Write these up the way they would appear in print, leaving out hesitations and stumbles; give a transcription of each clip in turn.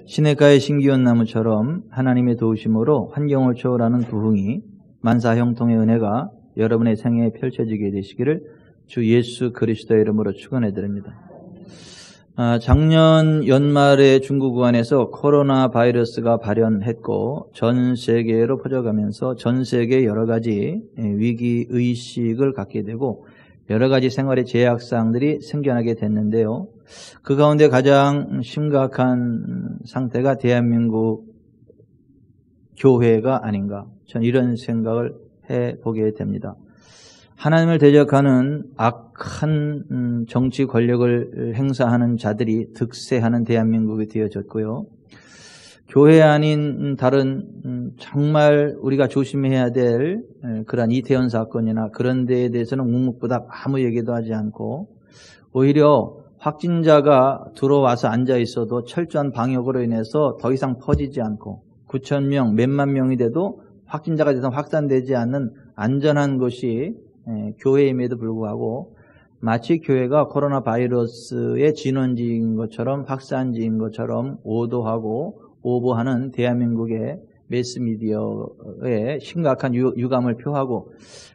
시냇가의 신기한 나무처럼 하나님의 도우심으로 환경을 초월하는 부흥이 만사형통의 은혜가 여러분의 생애에 펼쳐지게 되시기를 주 예수 그리스도의 이름으로 축원해 드립니다. 작년 연말에 중국 우한에서 코로나 바이러스가 발현했고 전 세계로 퍼져가면서 전 세계 여러 가지 위기 의식을 갖게 되고 여러 가지 생활의 제약사항들이 생겨나게 됐는데요. 그 가운데 가장 심각한 상태가 대한민국 교회가 아닌가, 저는 이런 생각을 해보게 됩니다. 하나님을 대적하는 악한 정치 권력을 행사하는 자들이 득세하는 대한민국이 되어졌고요. 교회 아닌 다른 정말 우리가 조심해야 될 그러한 이태원 사건이나 그런 데에 대해서는 묵묵부답 아무 얘기도 하지 않고 오히려 확진자가 들어와서 앉아 있어도 철저한 방역으로 인해서 더 이상 퍼지지 않고 9,000명, 몇만 명이 돼도 확진자가 돼서 확산되지 않는 안전한 곳이 교회임에도 불구하고 마치 교회가 코로나 바이러스의 진원지인 것처럼 확산지인 것처럼 오도하고 오보하는 대한민국의 매스미디어에 심각한 유감을 표하고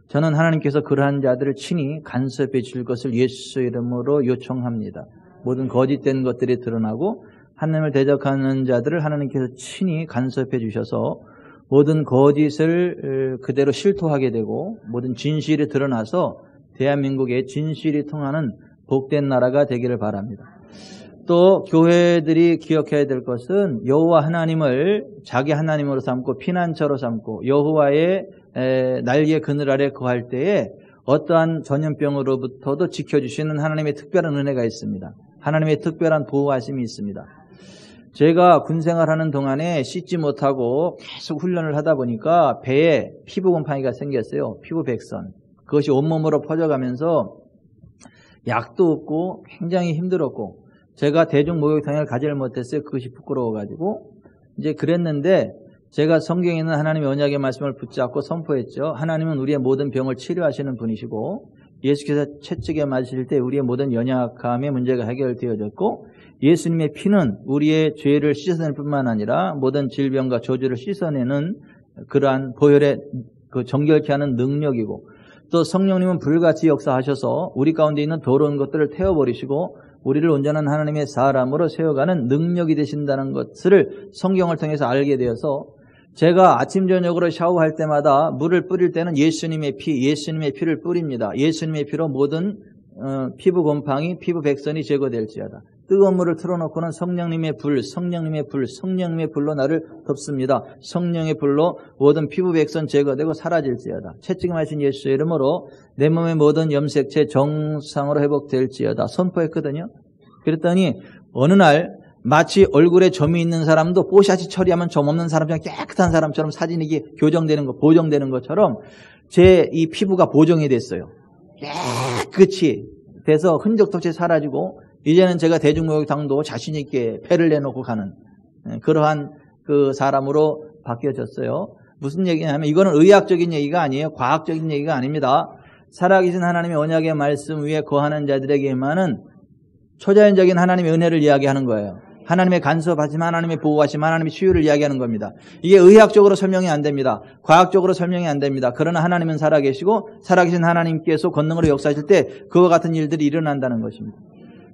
저는 하나님께서 그러한 자들을 친히 간섭해 줄 것을 예수 이름으로 요청합니다. 모든 거짓된 것들이 드러나고 하나님을 대적하는 자들을 하나님께서 친히 간섭해 주셔서 모든 거짓을 그대로 실토하게 되고 모든 진실이 드러나서 대한민국의 진실이 통하는 복된 나라가 되기를 바랍니다. 또 교회들이 기억해야 될 것은 여호와 하나님을 자기 하나님으로 삼고 피난처로 삼고 여호와의 날개 그늘 아래 거할 때에 어떠한 전염병으로부터도 지켜주시는 하나님의 특별한 은혜가 있습니다. 하나님의 특별한 보호하심이 있습니다. 제가 군생활하는 동안에 씻지 못하고 계속 훈련을 하다 보니까 배에 피부 곰팡이가 생겼어요. 피부 백선. 그것이 온몸으로 퍼져가면서 약도 없고 굉장히 힘들었고 제가 대중 목욕탕을 가지를 못했어요. 그것이 부끄러워가지고 이제 그랬는데 제가 성경에 있는 하나님의 언약의 말씀을 붙잡고 선포했죠. 하나님은 우리의 모든 병을 치료하시는 분이시고 예수께서 채찍에 맞으실 때 우리의 모든 연약함의 문제가 해결되어졌고 예수님의 피는 우리의 죄를 씻어낼 뿐만 아니라 모든 질병과 저주를 씻어내는 그러한 보혈의 그 정결케 하는 능력이고 또 성령님은 불같이 역사하셔서 우리 가운데 있는 더러운 것들을 태워버리시고 우리를 온전한 하나님의 사람으로 세워가는 능력이 되신다는 것을 성경을 통해서 알게 되어서 제가 아침 저녁으로 샤워할 때마다 물을 뿌릴 때는 예수님의 피를 뿌립니다. 예수님의 피로 모든 피부 곰팡이, 피부 백선이 제거될지어다. 뜨거운 물을 틀어놓고는 성령님의 불로 나를 덮습니다. 성령의 불로 모든 피부 백선 제거되고 사라질지어다. 채찍에 맞으신 예수의 이름으로 내 몸의 모든 염색체 정상으로 회복될지어다. 선포했거든요. 그랬더니 어느 날 마치 얼굴에 점이 있는 사람도 뽀샤시 처리하면 점 없는 사람처럼 깨끗한 사람처럼 사진이 보정되는 것처럼 제 이 피부가 보정이 됐어요. 깨끗이 돼서 흔적도 없이 사라지고 이제는 제가 대중목욕탕도 자신 있게 배를 내놓고 가는 그러한 그 사람으로 바뀌어졌어요. 무슨 얘기냐면 이거는 의학적인 얘기가 아니에요. 과학적인 얘기가 아닙니다. 살아계신 하나님의 언약의 말씀 위에 거하는 자들에게만은 초자연적인 하나님의 은혜를 이야기하는 거예요. 하나님의 간섭하심, 하나님의 보호하심, 하나님의 치유를 이야기하는 겁니다. 이게 의학적으로 설명이 안 됩니다. 과학적으로 설명이 안 됩니다. 그러나 하나님은 살아계시고 살아계신 하나님께서 권능으로 역사하실 때 그와 같은 일들이 일어난다는 것입니다.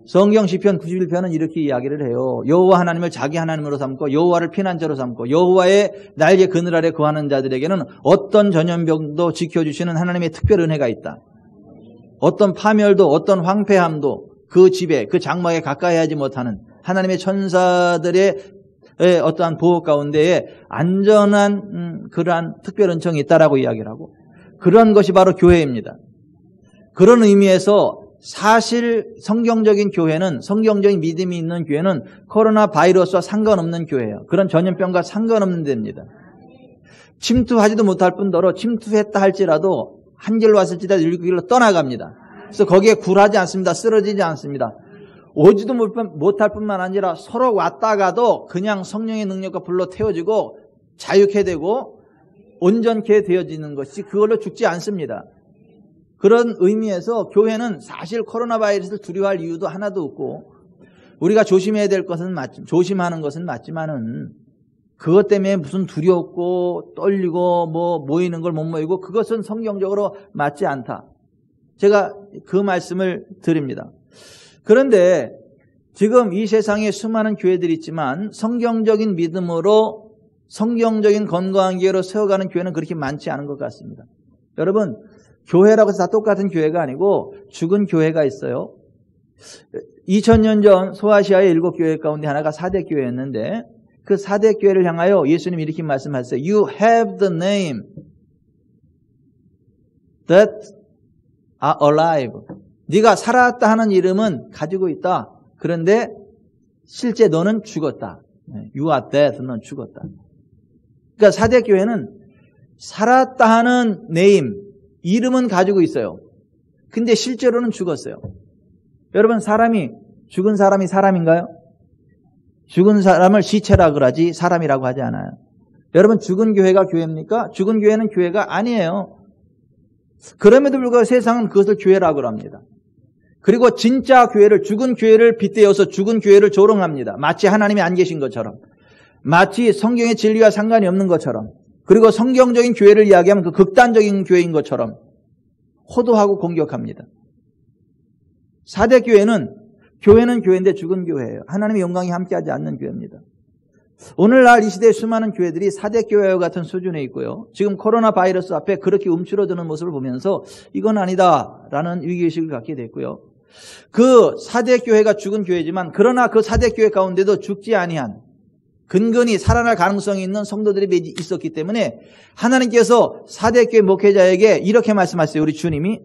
성경 시편 91편은 이렇게 이야기를 해요. 여호와 하나님을 자기 하나님으로 삼고 여호와를 피난처로 삼고 여호와의 날개 그늘 아래 거하는 자들에게는 어떤 전염병도 지켜주시는 하나님의 특별 은혜가 있다. 어떤 파멸도 어떤 황폐함도 그 집에 그 장막에 가까이 하지 못하는 하나님의 천사들의 어떠한 보호 가운데에 안전한 그러한 특별 은총이 있다라고 이야기를 하고 그런 것이 바로 교회입니다. 그런 의미에서 사실 성경적인 교회는 성경적인 믿음이 있는 교회는 코로나 바이러스와 상관없는 교회예요. 그런 전염병과 상관없는 데입니다. 침투하지도 못할 뿐더러 침투했다 할지라도 한 길로 왔을지라도 일곱 길로 떠나갑니다. 그래서 거기에 굴하지 않습니다. 쓰러지지 않습니다. 오지도 못할 뿐만 아니라 서로 왔다가도 그냥 성령의 능력과 불로 태워지고 자유케 되고 온전케 되어지는 것이 그걸로 죽지 않습니다. 그런 의미에서 교회는 사실 코로나 바이러스를 두려워할 이유도 하나도 없고 우리가 조심해야 될 것은 조심하는 것은 맞지만은 그것 때문에 무슨 두렵고 떨리고 모이는 걸 못 모이고 그것은 성경적으로 맞지 않다. 제가 그 말씀을 드립니다. 그런데 지금 이 세상에 수많은 교회들이 있지만 성경적인 믿음으로 성경적인 건강한 교회로 세워가는 교회는 그렇게 많지 않은 것 같습니다. 여러분, 교회라고 해서 다 똑같은 교회가 아니고 죽은 교회가 있어요. 2000년 전 소아시아의 7교회 가운데 하나가 4대 교회였는데 그 4대 교회를 향하여 예수님이 이렇게 말씀하셨어요. You have the name that are alive. 네가 살았다 하는 이름은 가지고 있다. 그런데 실제 너는 죽었다. You are dead. 너는 죽었다. 그러니까 4대 교회는 살았다 하는 name, 이름은 가지고 있어요. 근데 실제로는 죽었어요. 여러분, 죽은 사람이 사람인가요? 죽은 사람을 시체라 그러지 사람이라고 하지 않아요. 여러분, 죽은 교회가 교회입니까? 죽은 교회는 교회가 아니에요. 그럼에도 불구하고 세상은 그것을 교회라고 합니다. 그리고 진짜 교회를, 죽은 교회를 빗대어서 죽은 교회를 조롱합니다. 마치 하나님이 안 계신 것처럼, 마치 성경의 진리와 상관이 없는 것처럼, 그리고 성경적인 교회를 이야기하면 그 극단적인 교회인 것처럼 호도하고 공격합니다. 4대 교회는 교회인데 죽은 교회예요. 하나님의 영광이 함께하지 않는 교회입니다. 오늘날 이 시대의 수많은 교회들이 4대 교회와 같은 수준에 있고요. 지금 코로나 바이러스 앞에 그렇게 움츠러드는 모습을 보면서 이건 아니다라는 위기의식을 갖게 됐고요. 그 4대 교회가 죽은 교회지만 그러나 그 4대 교회 가운데도 죽지 아니한 근근히 살아날 가능성이 있는 성도들이 있었기 때문에 하나님께서 4대 교회 목회자에게 이렇게 말씀하셨어요. 우리 주님이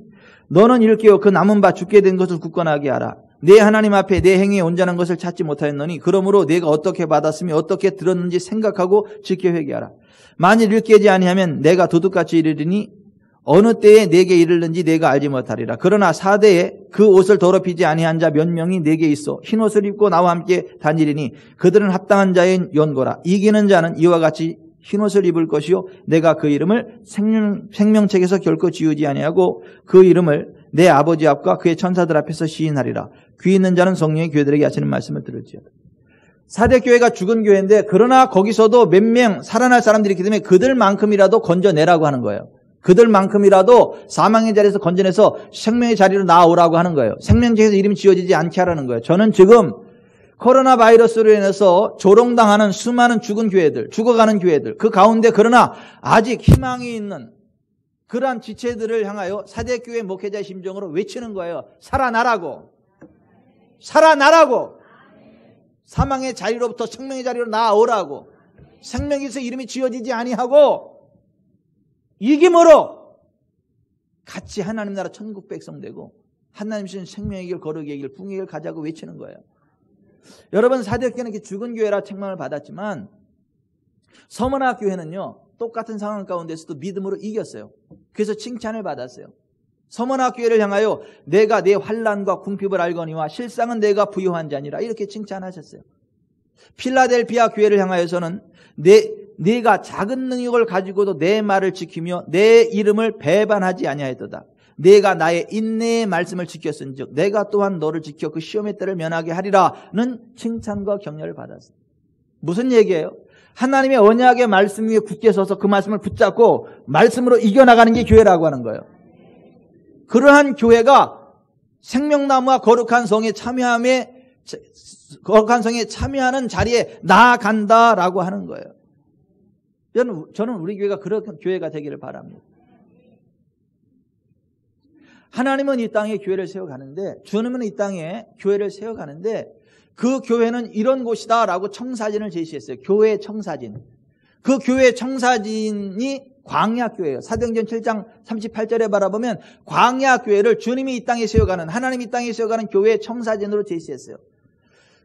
너는 일깨어 그 남은 바 죽게 된 것을 굳건하게 하라. 내 하나님 앞에 내 행위에 온전한 것을 찾지 못하였노니 그러므로 내가 어떻게 받았으며 어떻게 들었는지 생각하고 지켜 회개하라. 만일 일깨지 아니하면 내가 도둑같이 이르리니 어느 때에 내게 이르는지 내가 알지 못하리라. 그러나 4대에 그 옷을 더럽히지 아니한 자 몇 명이 내게 있어 흰옷을 입고 나와 함께 다니리니 그들은 합당한 자의 연고라. 이기는 자는 이와 같이 흰옷을 입을 것이요 내가 그 이름을 생명책에서 결코 지우지 아니하고 그 이름을 내 아버지 앞과 그의 천사들 앞에서 시인하리라. 귀 있는 자는 성령의 교회들에게 하시는 말씀을 들을지어다. 4대 교회가 죽은 교회인데 그러나 거기서도 몇 명 살아날 사람들이 있기 때문에 그들만큼이라도 건져내라고 하는 거예요. 그들만큼이라도 사망의 자리에서 건져내서 생명의 자리로 나오라고 하는 거예요. 생명책에서 이름이 지어지지 않게 하라는 거예요. 저는 지금 코로나 바이러스로 인해서 조롱당하는 수많은 죽은 교회들, 죽어가는 교회들, 그 가운데 그러나 아직 희망이 있는 그러한 지체들을 향하여 4대 교회 목회자의 심정으로 외치는 거예요. 살아나라고. 살아나라고. 사망의 자리로부터 생명의 자리로 나아오라고. 생명에서 이름이 지어지지 아니하고 이김으로 같이 하나님 나라 천국 백성 되고 하나님 주신 생명의 길, 거룩의 길, 풍의 길 가자고 외치는 거예요. 여러분, 4대 교회는 이렇게 죽은 교회라 책망을 받았지만 서머나 교회는요 똑같은 상황 가운데서도 믿음으로 이겼어요. 그래서 칭찬을 받았어요. 서머나 교회를 향하여 내가 내 환난과 궁핍을 알거니와 실상은 내가 부요한 자니라 이렇게 칭찬하셨어요. 필라델피아 교회를 향하여서는 내가 작은 능력을 가지고도 내 말을 지키며 내 이름을 배반하지 아니하였도다. 내가 나의 인내의 말씀을 지켰은즉 내가 또한 너를 지켜 그 시험의 때를 면하게 하리라는 칭찬과 격려를 받았어요. 무슨 얘기예요? 하나님의 언약의 말씀 위에 굳게 서서 그 말씀을 붙잡고 말씀으로 이겨나가는 게 교회라고 하는 거예요. 그러한 교회가 생명나무와 거룩한 성에 참여하는 자리에 나아간다라고 하는 거예요. 저는 우리 교회가 그런 교회가 되기를 바랍니다. 하나님은 이 땅에 교회를 세워가는데, 주님은 이 땅에 교회를 세워가는데 그 교회는 이런 곳이다라고 청사진을 제시했어요. 교회의 청사진. 그 교회의 청사진이 광야교회예요. 사도행전 7장 38절에 바라보면 광야교회를 주님이 이 땅에 세워가는, 하나님이 이 땅에 세워가는 교회의 청사진으로 제시했어요.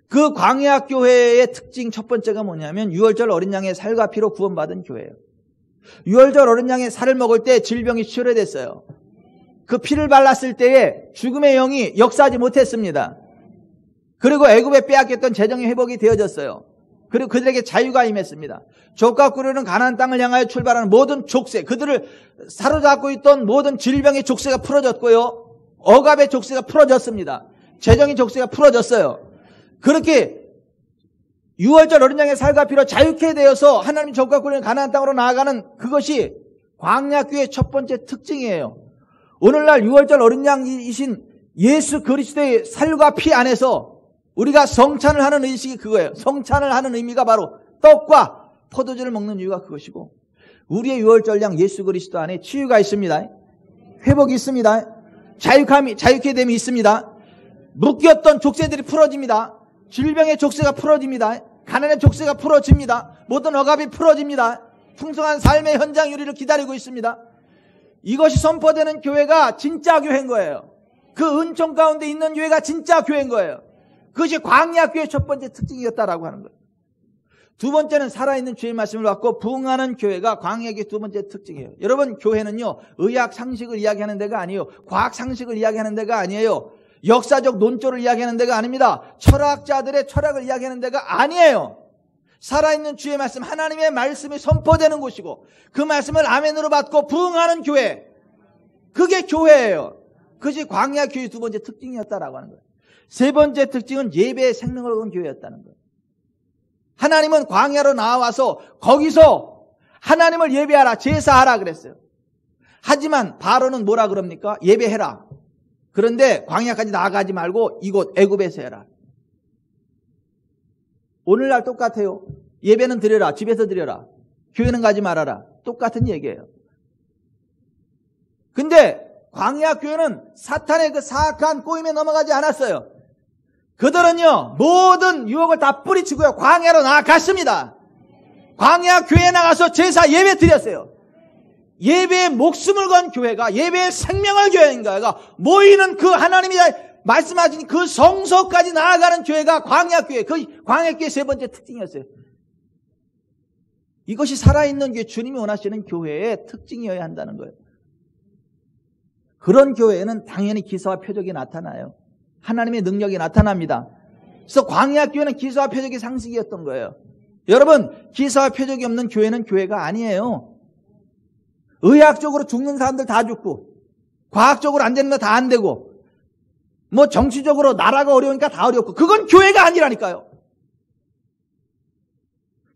그 광야교회의 특징 첫 번째가 뭐냐면 유월절 어린 양의 살과 피로 구원받은 교회예요. 유월절 어린 양의 살을 먹을 때 질병이 치료됐어요. 그 피를 발랐을 때에 죽음의 영이 역사하지 못했습니다. 그리고 애굽에 빼앗겼던 재정이 회복이 되어졌어요. 그리고 그들에게 자유가 임했습니다. 족과 꿀르는 가나안 땅을 향하여 출발하는 모든 족쇄, 그들을 사로잡고 있던 모든 질병의 족쇄가 풀어졌고요. 억압의 족쇄가 풀어졌습니다. 재정의 족쇄가 풀어졌어요. 그렇게 6월절 어린 양의 살과 피로 자유케 되어서 하나님이 적과 꿀린 가나안 땅으로 나아가는 그것이 광야교회의 첫 번째 특징이에요. 오늘날 6월절 어린 양이신 예수 그리스도의 살과 피 안에서 우리가 성찬을 하는 의식이 그거예요. 성찬을 하는 의미가 바로 떡과 포도주를 먹는 이유가 그것이고, 우리의 6월절 양 예수 그리스도 안에 치유가 있습니다. 회복이 있습니다. 자유케 됨이 있습니다. 묶였던 족쇄들이 풀어집니다. 질병의 족쇄가 풀어집니다. 가난의 족쇄가 풀어집니다. 모든 억압이 풀어집니다. 풍성한 삶의 현장 유리를 기다리고 있습니다. 이것이 선포되는 교회가 진짜 교회인 거예요. 그 은총 가운데 있는 교회가 진짜 교회인 거예요. 그것이 광야교회의 첫 번째 특징이었다라고 하는 거예요. 두 번째는 살아있는 주의 말씀을 받고 부응하는 교회가 광야교회의 두 번째 특징이에요. 여러분, 교회는요, 의학 상식을 이야기하는 데가 아니에요. 과학 상식을 이야기하는 데가 아니에요. 역사적 논조를 이야기하는 데가 아닙니다. 철학자들의 철학을 이야기하는 데가 아니에요. 살아있는 주의 말씀, 하나님의 말씀이 선포되는 곳이고, 그 말씀을 아멘으로 받고 부응하는 교회, 그게 교회예요. 그것이 광야교회의 두 번째 특징이었다라고 하는 거예요. 세 번째 특징은 예배의 생명을 얻은 교회였다는 거예요. 하나님은 광야로 나와서 거기서 하나님을 예배하라, 제사하라 그랬어요. 하지만 바로는 뭐라 그럽니까? 예배해라. 그런데 광야까지 나아가지 말고 이곳 애굽에서 해라. 오늘날 똑같아요. 예배는 드려라, 집에서 드려라. 교회는 가지 말아라. 똑같은 얘기예요. 근데 광야 교회는 사탄의 그 사악한 꼬임에 넘어가지 않았어요. 그들은요, 모든 유혹을 다 뿌리치고요, 광야로 나아갔습니다. 광야 교회에 나가서 제사 예배 드렸어요. 예배에 목숨을 건 교회가, 예배에 생명을 교회인 교회가 모이는 그 하나님이 말씀하신 그 성소까지 나아가는 교회가 광야교회, 그 광야교회의 세 번째 특징이었어요. 이것이 살아있는 교회, 주님이 원하시는 교회의 특징이어야 한다는 거예요. 그런 교회에는 당연히 기사와 표적이 나타나요. 하나님의 능력이 나타납니다. 그래서 광야교회는 기사와 표적이 상식이었던 거예요. 여러분, 기사와 표적이 없는 교회는 교회가 아니에요. 의학적으로 죽는 사람들 다 죽고, 과학적으로 안 되는 거 다 안 되고, 뭐 정치적으로 나라가 어려우니까 다 어렵고, 그건 교회가 아니라니까요.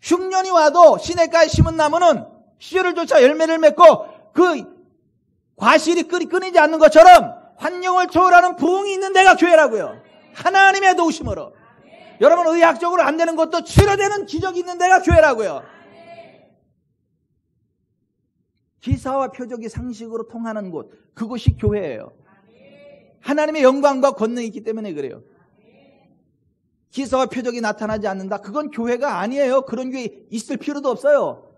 흉년이 와도 시냇가에 심은 나무는 씨를 쫓아 열매를 맺고 그 과실이 끊이지 않는 것처럼 환경을 초월하는 부흥이 있는 데가 교회라고요. 하나님의 도우심으로. 여러분, 의학적으로 안 되는 것도 치료되는 기적이 있는 데가 교회라고요. 기사와 표적이 상식으로 통하는 곳, 그곳이 교회예요. 하나님의 영광과 권능이 있기 때문에 그래요. 기사와 표적이 나타나지 않는다? 그건 교회가 아니에요. 그런 교회 있을 필요도 없어요.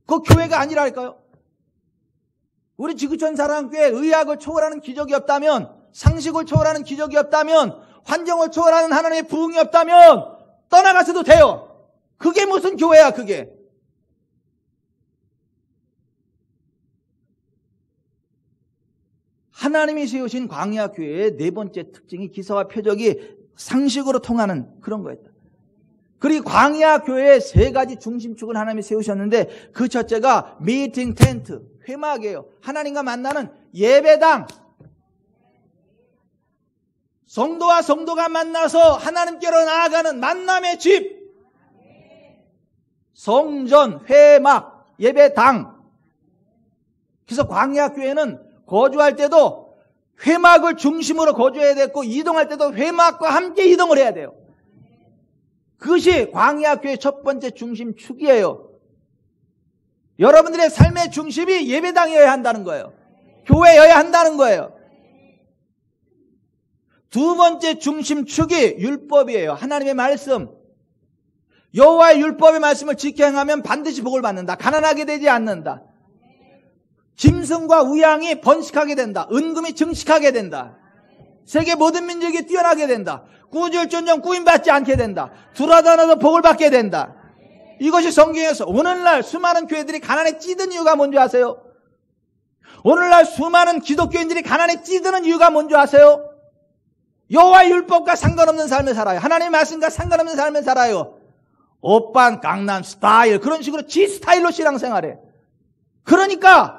그거 교회가 아니랄까요? 우리 지구촌 사랑교회 의학을 초월하는 기적이 없다면, 상식을 초월하는 기적이 없다면, 환경을 초월하는 하나님의 부흥이 없다면 떠나가셔도 돼요. 그게 무슨 교회야, 그게. 하나님이 세우신 광야교회의 네 번째 특징이 기사와 표적이 상식으로 통하는 그런 거였다. 그리고 광야교회의 세 가지 중심축을 하나님이 세우셨는데, 그 첫째가 미팅 텐트, 회막이에요. 하나님과 만나는 예배당. 성도와 성도가 만나서 하나님께로 나아가는 만남의 집. 성전, 회막, 예배당. 그래서 광야교회는 거주할 때도 회막을 중심으로 거주해야 됐고, 이동할 때도 회막과 함께 이동을 해야 돼요. 그것이 광야교회의 첫 번째 중심축이에요. 여러분들의 삶의 중심이 예배당이어야 한다는 거예요. 교회여야 한다는 거예요. 두 번째 중심축이 율법이에요. 하나님의 말씀. 여호와의 율법의 말씀을 지켜 행하면 반드시 복을 받는다. 가난하게 되지 않는다. 짐승과 우양이 번식하게 된다. 은금이 증식하게 된다. 세계 모든 민족이 뛰어나게 된다. 꾸질전정 꾸임받지 않게 된다. 두라다나도 복을 받게 된다. 이것이 성경에서 오늘날 수많은 교회들이 가난에 찌든 이유가 뭔지 아세요? 오늘날 수많은 기독교인들이 가난에 찌드는 이유가 뭔지 아세요? 여호와의 율법과 상관없는 삶을 살아요. 하나님의 말씀과 상관없는 삶을 살아요. 오빤 강남 스타일, 그런 식으로 지 스타일로 신앙생활해. 그러니까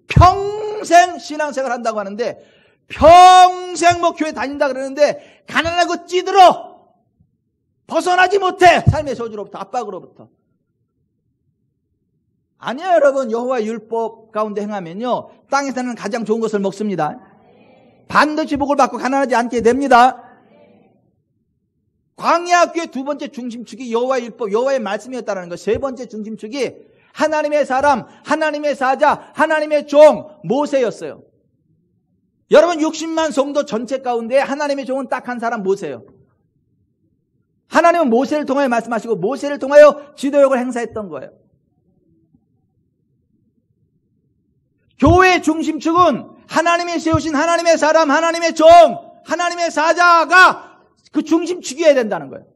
평생 신앙생활 한다고 하는데, 평생 뭐 교회 다닌다 그러는데 가난하고 찌들어. 벗어나지 못해. 삶의 저주로부터, 압박으로부터. 아니요, 여러분. 여호와의 율법 가운데 행하면요, 땅에 사는 가장 좋은 것을 먹습니다. 반드시 복을 받고 가난하지 않게 됩니다. 광야학교의 두 번째 중심축이 여호와의 율법, 여호와의 말씀이었다는 것. 세 번째 중심축이 하나님의 사람, 하나님의 사자, 하나님의 종, 모세였어요. 여러분 60만 성도 전체 가운데 하나님의 종은 딱 한 사람, 모세예요. 하나님은 모세를 통하여 말씀하시고 모세를 통하여 지도력을 행사했던 거예요. 교회의 중심축은 하나님이 세우신 하나님의 사람, 하나님의 종, 하나님의 사자가 그 중심축이어야 된다는 거예요.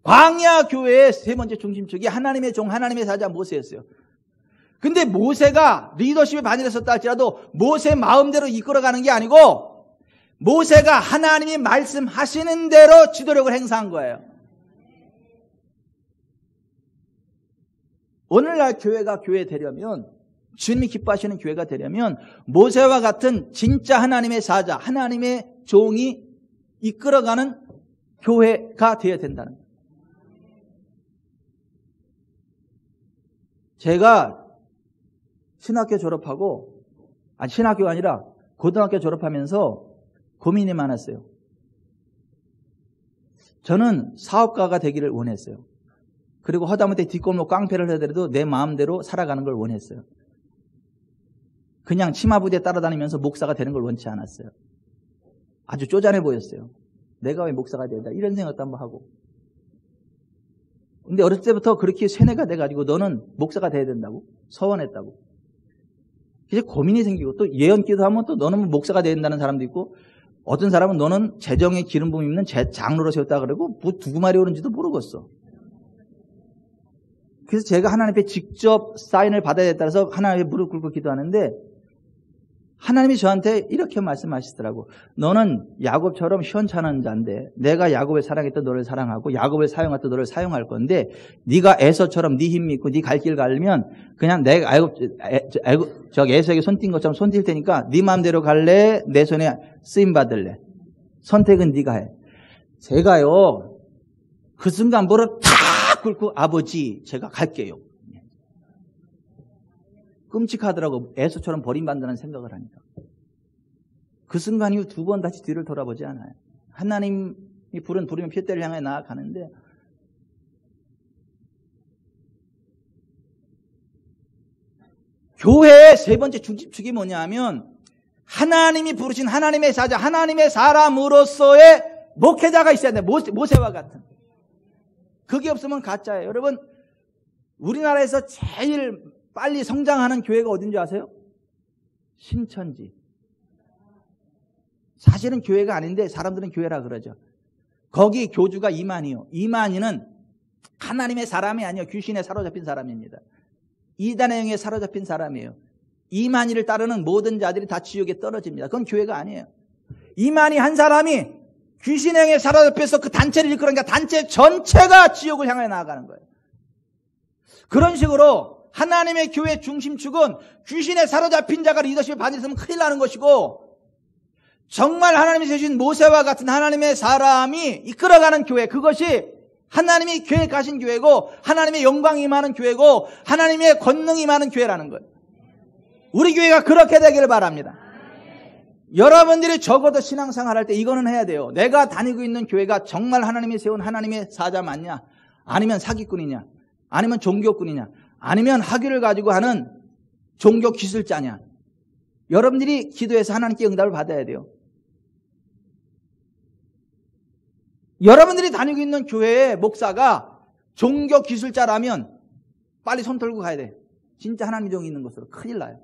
광야 교회의 세 번째 중심축이 하나님의 종, 하나님의 사자, 모세였어요. 근데 모세가 리더십의 반열에 섰다 할지라도 모세 마음대로 이끌어가는 게 아니고 모세가 하나님이 말씀하시는 대로 지도력을 행사한 거예요. 오늘날 교회가 교회 되려면, 주님이 기뻐하시는 교회가 되려면 모세와 같은 진짜 하나님의 사자, 하나님의 종이 이끌어가는 교회가 되어야 된다는 거예요. 제가 신학교 졸업하고, 신학교가 아니라 고등학교 졸업하면서 고민이 많았어요. 저는 사업가가 되기를 원했어요. 그리고 하다못해 뒷골목 깡패를 하더라도 내 마음대로 살아가는 걸 원했어요. 그냥 치마부대 따라다니면서 목사가 되는 걸 원치 않았어요. 아주 쪼잔해 보였어요. 내가 왜 목사가 되다 이런 생각도 한번 하고. 근데 어렸을 때부터 그렇게 세뇌가 돼가지고 너는 목사가 돼야 된다고 서원했다고. 이제 고민이 생기고, 또 예언기도 하면 또 너는 목사가 돼야 된다는 사람도 있고, 어떤 사람은 너는 재정에 기름 부음 있는 장로로 세웠다 그러고 뭐 두고 말이 오는지도 모르겠어. 그래서 제가 하나님 앞에 직접 사인을 받아야 됐다 해서 하나님 앞에 무릎 꿇고 기도하는데 하나님이 저한테 이렇게 말씀하시더라고. 너는 야곱처럼 시원찮은 자인데 내가 야곱을 사랑했던 너를 사랑하고 야곱을 사용했던 너를 사용할 건데 네가 에서처럼 네 힘 믿고 네 갈 길 가려면 그냥 내가 에서에게 손 띈 것처럼 손 띌 테니까 네 마음대로 갈래? 내 손에 쓰임 받을래? 선택은 네가 해. 제가요 그 순간 무릎 탁 꿇고 아버지 제가 갈게요. 끔찍하더라고. 에서처럼 버림받는다는 생각을 하니까. 그 순간 이후 두 번 다시 뒤를 돌아보지 않아요. 하나님이 부르면 핏대를 향해 나아가는데 교회의 세 번째 중심축이 뭐냐 하면 하나님이 부르신 하나님의 사자, 하나님의 사람으로서의 목회자가 있어야 돼요. 모세와 같은. 그게 없으면 가짜예요. 여러분 우리나라에서 제일 빨리 성장하는 교회가 어딘지 아세요? 신천지. 사실은 교회가 아닌데 사람들은 교회라 그러죠. 거기 교주가 이만희요. 이만희는 하나님의 사람이 아니요 귀신에 사로잡힌 사람입니다. 이단의 영에 사로잡힌 사람이에요. 이만희를 따르는 모든 자들이 다 지옥에 떨어집니다. 그건 교회가 아니에요. 이만희 한 사람이 귀신의 영에 사로잡혀서 그 단체를 이끌으니까 단체 전체가 지옥을 향해 나아가는 거예요. 그런 식으로 하나님의 교회 중심축은 귀신에 사로잡힌 자가 리더십에 반했으면 큰일 나는 것이고 정말 하나님이 세우신 모세와 같은 하나님의 사람이 이끌어가는 교회, 그것이 하나님이 계획하신 교회고 하나님의 영광이 임하는 교회고 하나님의 권능이 임하는 교회라는 거예요. 우리 교회가 그렇게 되기를 바랍니다. 여러분들이 적어도 신앙생활 할 때 이거는 해야 돼요. 내가 다니고 있는 교회가 정말 하나님이 세운 하나님의 사자 맞냐? 아니면 사기꾼이냐? 아니면 종교꾼이냐? 아니면 학위를 가지고 하는 종교 기술자냐? 여러분들이 기도해서 하나님께 응답을 받아야 돼요. 여러분들이 다니고 있는 교회의 목사가 종교 기술자라면 빨리 손 털고 가야 돼. 진짜 하나님의 종이 있는 것으로 큰일 나요.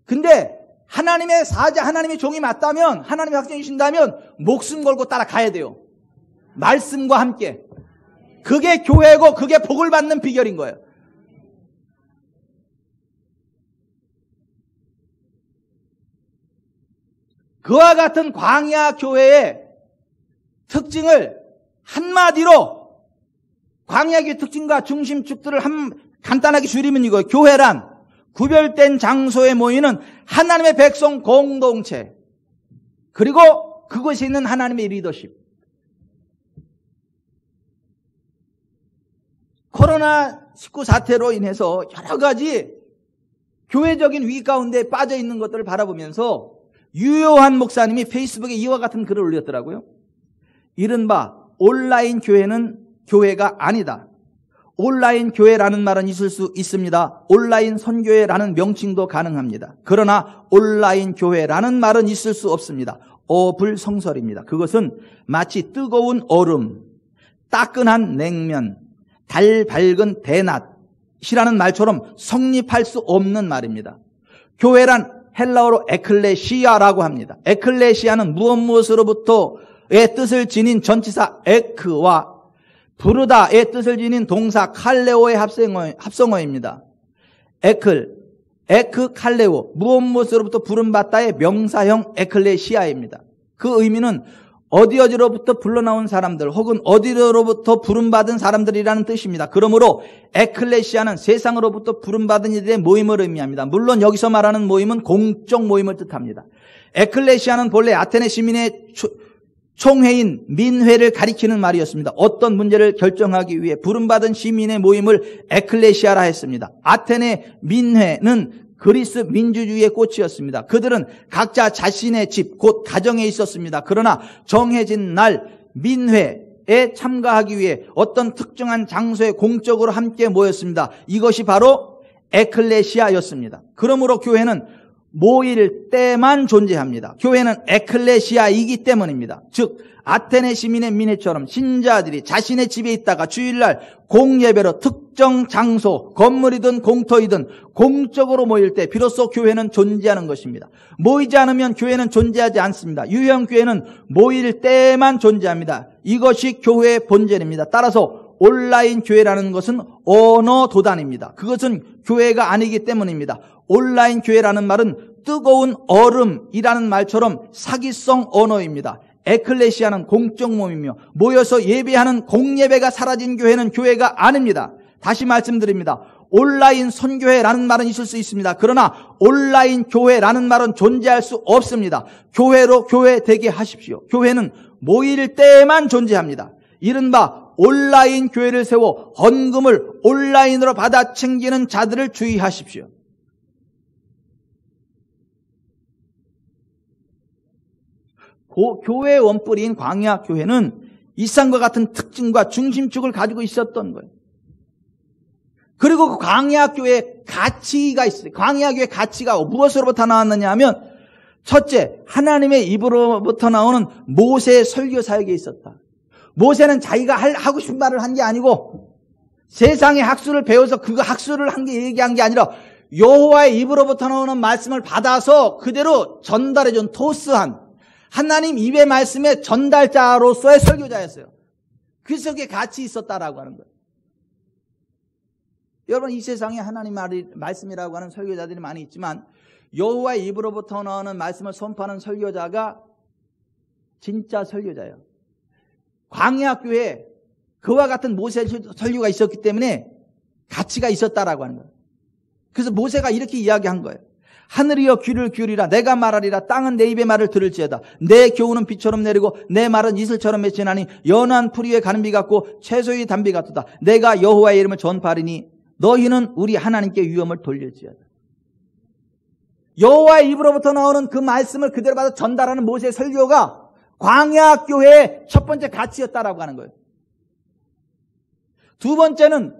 근데 하나님의 사자, 하나님의 종이 맞다면, 하나님의 확정이 주신다면 목숨 걸고 따라가야 돼요. 말씀과 함께. 그게 교회고 그게 복을 받는 비결인 거예요. 그와 같은 광야 교회의 특징을 한마디로 광야교의 특징과 중심축들을 간단하게 줄이면 이거예요. 교회란 구별된 장소에 모이는 하나님의 백성 공동체, 그리고 그것이 있는 하나님의 리더십. 코로나19 사태로 인해서 여러 가지 교회적인 위기 가운데 빠져 있는 것들을 바라보면서 유효한 목사님이 페이스북에 이와 같은 글을 올렸더라고요. 이른바 온라인 교회는 교회가 아니다. 온라인 교회라는 말은 있을 수 있습니다. 온라인 선교회라는 명칭도 가능합니다. 그러나 온라인 교회라는 말은 있을 수 없습니다. 어불성설입니다. 그것은 마치 뜨거운 얼음, 따끈한 냉면, 달 밝은 대낮이라는 말처럼 성립할 수 없는 말입니다. 교회란 헬라어로 에클레시아라고 합니다. 에클레시아는 무엇으로부터의 뜻을 지닌 전치사 에크와 부르다의 뜻을 지닌 동사 칼레오의 합성어입니다. 에크 칼레오, 무엇으로부터 부름받다의 명사형 에클레시아입니다. 그 의미는 어디로부터 불러나온 사람들 혹은 어디로부터 부름받은 사람들이라는 뜻입니다. 그러므로 에클레시아는 세상으로부터 부름받은 이들의 모임을 의미합니다. 물론 여기서 말하는 모임은 공적 모임을 뜻합니다. 에클레시아는 본래 아테네 시민의 총회인 민회를 가리키는 말이었습니다. 어떤 문제를 결정하기 위해 부름받은 시민의 모임을 에클레시아라 했습니다. 아테네 민회는 그리스 민주주의의 꽃이었습니다. 그들은 각자 자신의 집, 곧 가정에 있었습니다. 그러나 정해진 날 민회에 참가하기 위해 어떤 특정한 장소에 공적으로 함께 모였습니다. 이것이 바로 에클레시아였습니다. 그러므로 교회는 모일 때만 존재합니다. 교회는 에클레시아이기 때문입니다. 즉 아테네 시민의 민회처럼 신자들이 자신의 집에 있다가 주일날 공예배로 특정 장소, 건물이든 공터이든 공적으로 모일 때 비로소 교회는 존재하는 것입니다. 모이지 않으면 교회는 존재하지 않습니다. 유형 교회는 모일 때만 존재합니다. 이것이 교회의 본질입니다. 따라서 온라인 교회라는 것은 언어 도단입니다. 그것은 교회가 아니기 때문입니다. 온라인 교회라는 말은 뜨거운 얼음이라는 말처럼 사기성 언어입니다. 에클레시아는 공적 모임이며 모여서 예배하는 공예배가 사라진 교회는 교회가 아닙니다. 다시 말씀드립니다. 온라인 선교회라는 말은 있을 수 있습니다. 그러나 온라인 교회라는 말은 존재할 수 없습니다. 교회로 교회 되게 하십시오. 교회는 모일 때만 존재합니다. 이른바 온라인 교회를 세워 헌금을 온라인으로 받아 챙기는 자들을 주의하십시오. 교회의 원뿌리인 광야교회는 이상과 같은 특징과 중심축을 가지고 있었던 거예요. 그리고 그 광야교회의 가치가 있어요. 광야교회의 가치가 무엇으로부터 나왔느냐 하면 첫째, 하나님의 입으로부터 나오는 모세의 설교 사역에 있었다. 모세는 자기가 하고 싶은 말을 한 게 아니고 세상의 학술을 배워서 그 학술을 얘기한 게 아니라 여호와의 입으로부터 나오는 말씀을 받아서 그대로 전달해준 토스한 하나님 입의 말씀의 전달자로서의 설교자였어요. 그 속에 같이 있었다라고 하는 거예요. 여러분, 이 세상에 하나님 말씀이라고 하는 설교자들이 많이 있지만 여호와의 입으로부터 나오는 말씀을 선포하는 설교자가 진짜 설교자예요. 광야교회에 그와 같은 모세 설교가 있었기 때문에 가치가 있었다라고 하는 거예요. 그래서 모세가 이렇게 이야기한 거예요. 하늘이여 귀를 기울이라. 내가 말하리라. 땅은 내 입의 말을 들을지어다. 내 교훈은 비처럼 내리고 내 말은 이슬처럼 맺히나니 연한 풀 위에 가는 비 같고 채소의 단비 같도다. 내가 여호와의 이름을 전파하리니 너희는 우리 하나님께 위엄을 돌릴지어다. 여호와의 입으로부터 나오는 그 말씀을 그대로 받아 전달하는 모세의 설교가 광야교회의 첫 번째 가치였다라고 하는 거예요. 두 번째는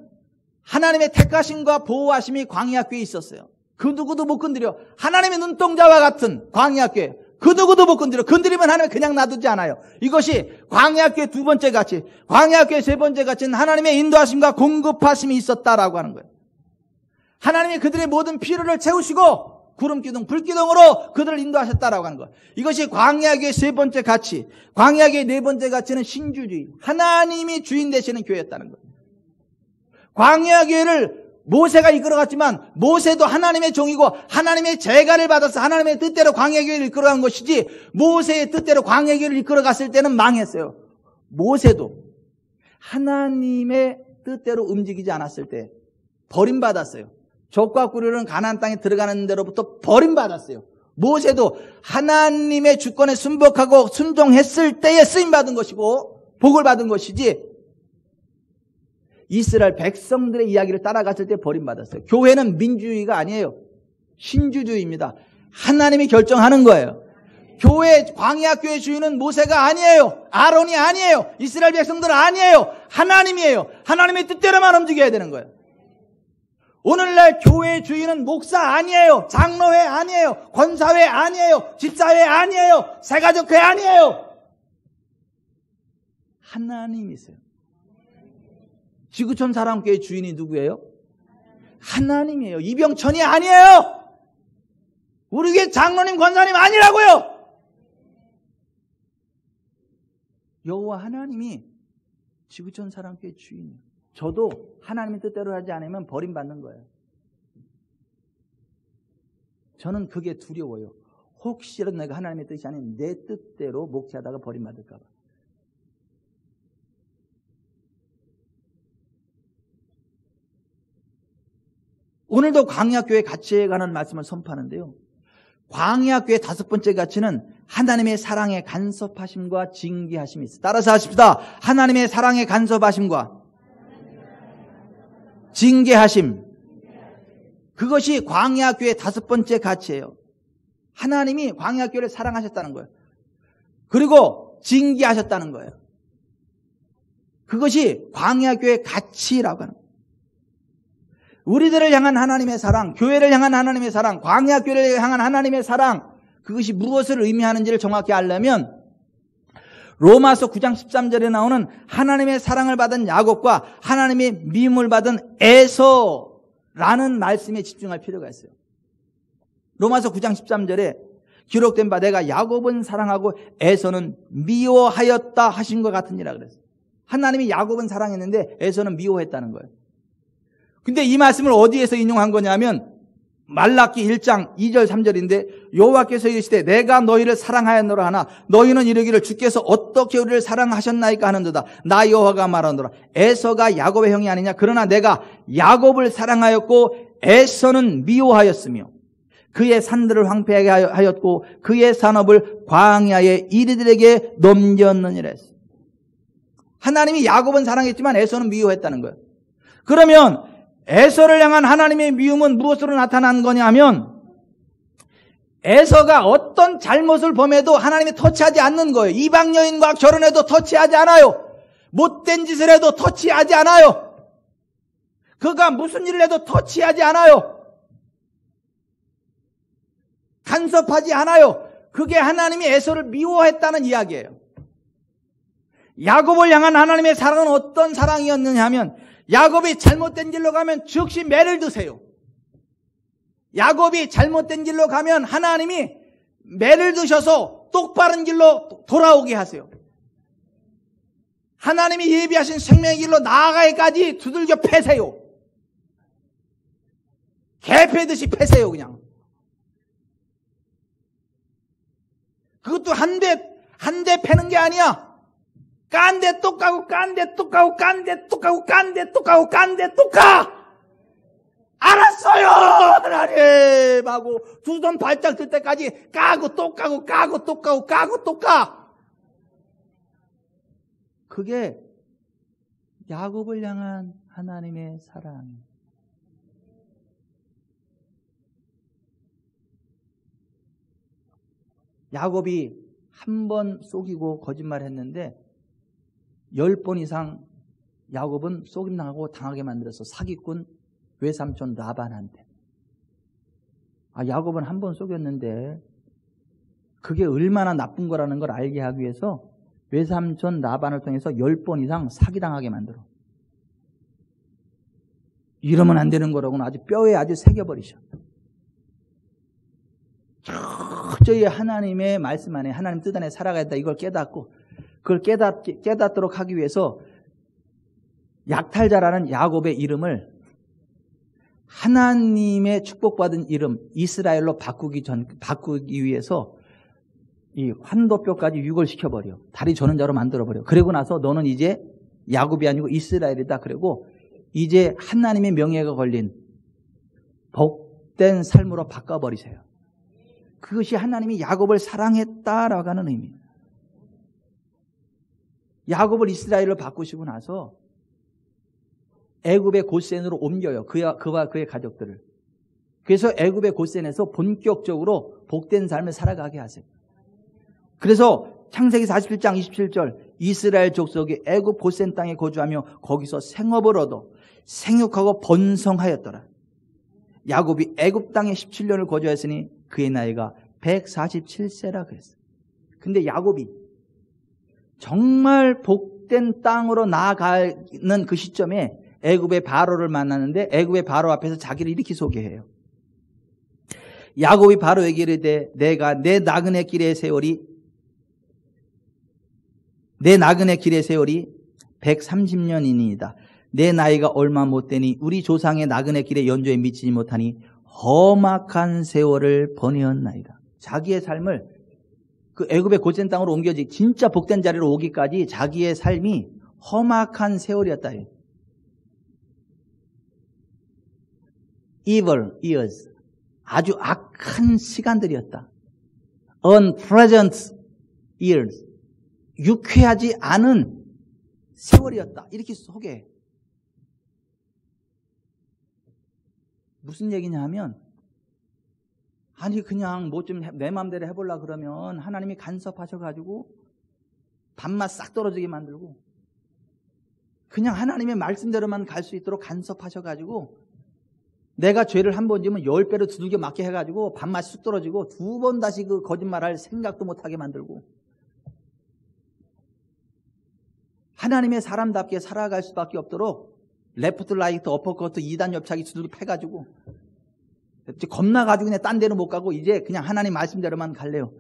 하나님의 택하심과 보호하심이 광야교회에 있었어요. 그 누구도 못 건드려. 하나님의 눈동자와 같은 광야교회. 그 누구도 못 건드려. 건드리면 하나님 그냥 놔두지 않아요. 이것이 광야교회 두 번째 가치. 광야교회 세 번째 가치는 하나님의 인도하심과 공급하심이 있었다라고 하는 거예요. 하나님이 그들의 모든 필요를 채우시고 구름기둥, 불기둥으로 그들을 인도하셨다라고 하는 거예요. 이것이 광야교회의 세 번째 가치. 광야교회의 네 번째 가치는 신주주의. 하나님이 주인 되시는 교회였다는 거예요. 광야교회를 모세가 이끌어갔지만 모세도 하나님의 종이고 하나님의 제가를 받아서 하나님의 뜻대로 광야교회를 이끌어간 것이지 모세의 뜻대로 광야교회를 이끌어갔을 때는 망했어요. 모세도 하나님의 뜻대로 움직이지 않았을 때 버림받았어요. 족과 꿀이는 가나안 땅에 들어가는 데로부터 버림받았어요. 모세도 하나님의 주권에 순복하고 순종했을 때에 쓰임받은 것이고 복을 받은 것이지 이스라엘 백성들의 이야기를 따라갔을 때 버림받았어요. 교회는 민주주의가 아니에요. 신주주의입니다. 하나님이 결정하는 거예요. 교회, 광야교회 주인은 모세가 아니에요. 아론이 아니에요. 이스라엘 백성들은 아니에요. 하나님이에요. 하나님의 뜻대로만 움직여야 되는 거예요. 오늘날 교회 주인은 목사 아니에요. 장로회 아니에요. 권사회 아니에요. 집사회 아니에요. 새가족회 아니에요. 하나님이세요. 지구촌 사랑교회 주인이 누구예요? 하나님이에요. 이병천이 아니에요. 우리 교회 장로님, 권사님 아니라고요. 여호와 하나님이 지구촌 사랑교회 주인이에요. 저도 하나님의 뜻대로 하지 않으면 버림받는 거예요. 저는 그게 두려워요. 혹시라도 내가 하나님의 뜻이 아닌 내 뜻대로 목회하다가 버림받을까 봐. 오늘도 광야교회 가치에 관한 말씀을 선포하는데요. 광야교회 5번째 가치는 하나님의 사랑의 간섭하심과 징계하심이 있어요. 따라서 하십시다. 하나님의 사랑의 간섭하심과 징계하심. 그것이 광야교회 5번째 가치예요. 하나님이 광야교회를 사랑하셨다는 거예요. 그리고 징계하셨다는 거예요. 그것이 광야교회 가치라고 하는 거예요. 우리들을 향한 하나님의 사랑, 교회를 향한 하나님의 사랑, 광야교회를 향한 하나님의 사랑, 그것이 무엇을 의미하는지를 정확히 알려면 로마서 9장 13절에 나오는 하나님의 사랑을 받은 야곱과 하나님의 미움을 받은 에서라는 말씀에 집중할 필요가 있어요. 로마서 9장 13절에 기록된 바 내가 야곱은 사랑하고 에서는 미워하였다 하신 것 같으니라 그랬어요. 하나님이 야곱은 사랑했는데 에서는 미워했다는 거예요. 근데 이 말씀을 어디에서 인용한 거냐면 말라기 1장 2절 3절인데 여호와께서 이르시되 내가 너희를 사랑하였노라 하나 너희는 이르기를 주께서 어떻게 우리를 사랑하셨나이까 하는도다. 나 여호와가 말하노라. 에서가 야곱의 형이 아니냐. 그러나 내가 야곱을 사랑하였고 에서는 미워하였으며 그의 산들을 황폐하게 하였고 그의 산업을 광야의 이리들에게 넘겼느니라 했어. 하나님이 야곱은 사랑했지만 에서는 미워했다는 거예요. 그러면 에서를 향한 하나님의 미움은 무엇으로 나타난 거냐 하면 에서가 어떤 잘못을 범해도 하나님이 터치하지 않는 거예요. 이방 여인과 결혼해도 터치하지 않아요. 못된 짓을 해도 터치하지 않아요. 그가 무슨 일을 해도 터치하지 않아요. 간섭하지 않아요. 그게 하나님이 에서를 미워했다는 이야기예요. 야곱을 향한 하나님의 사랑은 어떤 사랑이었느냐 하면 야곱이 잘못된 길로 가면 즉시 매를 드세요. 야곱이 잘못된 길로 가면 하나님이 매를 드셔서 똑바른 길로 돌아오게 하세요. 하나님이 예비하신 생명의 길로 나아가기까지 두들겨 패세요. 개 패듯이 패세요 그냥. 그것도 한 대 패는 게 아니야. 깐 데 또 까고 깐 데 또 까고 깐 데 또 까고 깐 데 또 까고 깐 데 또 까. 알았어요 하나님 하고 두 손 발짝 들 때까지 까고 또 까고 까고 또 까고 까고 또 까. 그게 야곱을 향한 하나님의 사랑. 야곱이 한 번 속이고 거짓말했는데 10번 이상 야곱은 속임당하고 당하게 만들어서 사기꾼 외삼촌 라반한테. 야곱은 한 번 속였는데 그게 얼마나 나쁜 거라는 걸 알게 하기 위해서 외삼촌 라반을 통해서 10번 이상 사기당하게 만들어. 이러면 안 되는 거라고는 아주 뼈에 아주 새겨버리셔. 철저히 하나님의 말씀 안에 하나님 뜻 안에 살아가겠다 이걸 깨닫고 그걸 깨닫도록 하기 위해서 약탈자라는 야곱의 이름을 하나님의 축복받은 이름 이스라엘로 바꾸기 위해서 이 환도뼈까지 유골시켜버려. 다리 저는 자로 만들어버려. 그러고 나서 너는 이제 야곱이 아니고 이스라엘이다. 그리고 이제 하나님의 명예가 걸린 복된 삶으로 바꿔버리세요. 그것이 하나님이 야곱을 사랑했다라고 하는 의미예요. 야곱을 이스라엘로 바꾸시고 나서 애굽의 고센으로 옮겨요. 그와 그의 가족들을. 그래서 애굽의 고센에서 본격적으로 복된 삶을 살아가게 하세요. 그래서 창세기 47장 27절 이스라엘 족속이 애굽 고센 땅에 거주하며 거기서 생업을 얻어 생육하고 번성하였더라. 야곱이 애굽 땅에 17년을 거주했으니 그의 나이가 147세라 그랬어요. 근데 야곱이 정말 복된 땅으로 나아가는 그 시점에 애굽의 바로를 만나는데 나애굽의 바로 앞에서 자기를 이렇게 소개해요. 야곱이 바로에게 이르되 내가 내 나그네 길의 세월이 130년이니이다. 내 나이가 얼마 못되니 우리 조상의 나그네 길의 연조에 미치지 못하니 험악한 세월을 보내었나이다. 자기의 삶을 그 애굽의 고센 땅으로 옮겨지 진짜 복된 자리로 오기까지 자기의 삶이 험악한 세월이었다. Evil years. 아주 악한 시간들이었다. Unpleasant years. 유쾌하지 않은 세월이었다. 이렇게 소개해. 무슨 얘기냐 하면 아니 그냥 뭐 좀 내 마음대로 해보려고 그러면 하나님이 간섭하셔가지고 밥맛 싹 떨어지게 만들고 그냥 하나님의 말씀대로만 갈 수 있도록 간섭하셔가지고 내가 죄를 한 번 지으면 10배로 두들겨 맞게 해가지고 밥맛이 쑥 떨어지고 2번 다시 그 거짓말할 생각도 못하게 만들고 하나님의 사람답게 살아갈 수밖에 없도록 레프트 라이트 어퍼커트 2단 옆차기 두들겨 패가지고 겁나가지고 그냥 딴 데로 못 가고 이제 그냥 하나님 말씀대로만 갈래요.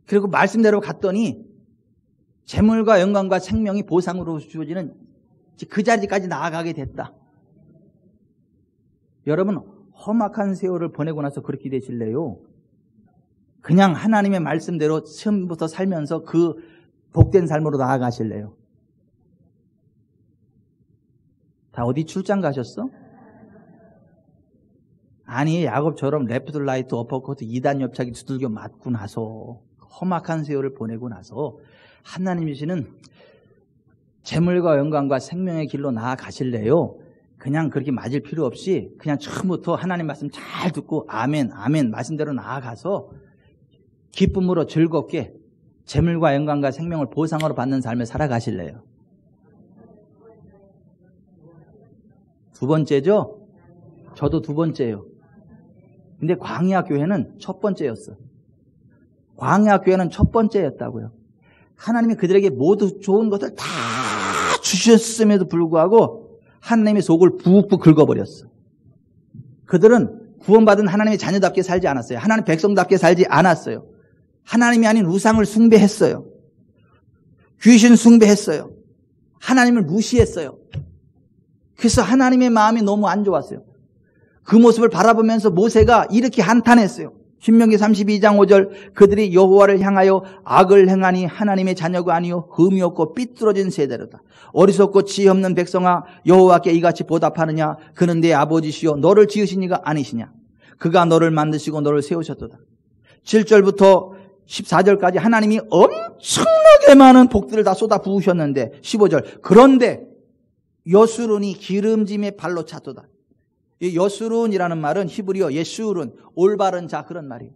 그리고 말씀대로 갔더니 재물과 영광과 생명이 보상으로 주어지는 그 자리까지 나아가게 됐다. 여러분 험악한 세월을 보내고 나서 그렇게 되실래요? 그냥 하나님의 말씀대로 처음부터 살면서 그 복된 삶으로 나아가실래요? 다 어디 출장 가셨어? 아니 야곱처럼 레프트 라이트 어퍼커트 2단 옆차기 두들겨 맞고 나서 험악한 세월을 보내고 나서 하나님이시는 재물과 영광과 생명의 길로 나아가실래요? 그냥 그렇게 맞을 필요 없이 그냥 처음부터 하나님 말씀 잘 듣고 아멘 아멘 말씀대로 나아가서 기쁨으로 즐겁게 재물과 영광과 생명을 보상으로 받는 삶을 살아가실래요? 두 번째죠? 저도 두 번째예요. 근데 광야교회는 첫 번째였어. 광야교회는 첫 번째였다고요. 하나님이 그들에게 모두 좋은 것을 다 주셨음에도 불구하고 하나님의 속을 푹푹 긁어버렸어. 그들은 구원받은 하나님의 자녀답게 살지 않았어요. 하나님 백성답게 살지 않았어요. 하나님이 아닌 우상을 숭배했어요. 귀신 숭배했어요. 하나님을 무시했어요. 그래서 하나님의 마음이 너무 안 좋았어요. 그 모습을 바라보면서 모세가 이렇게 한탄했어요. 신명기 32장 5절 그들이 여호와를 향하여 악을 행하니 하나님의 자녀가 아니요 흠이 없고 삐뚤어진 세대로다. 어리석고 지혜 없는 백성아 여호와께 이같이 보답하느냐. 그는 내 아버지시요 너를 지으신 이가 아니시냐. 그가 너를 만드시고 너를 세우셨도다. 7절부터 14절까지 하나님이 엄청나게 많은 복들을 다 쏟아 부으셨는데 15절 그런데 여수론이 기름짐의 발로 찼도다. 이 여수론이라는 말은 히브리어 예수론, 올바른 자 그런 말이에요.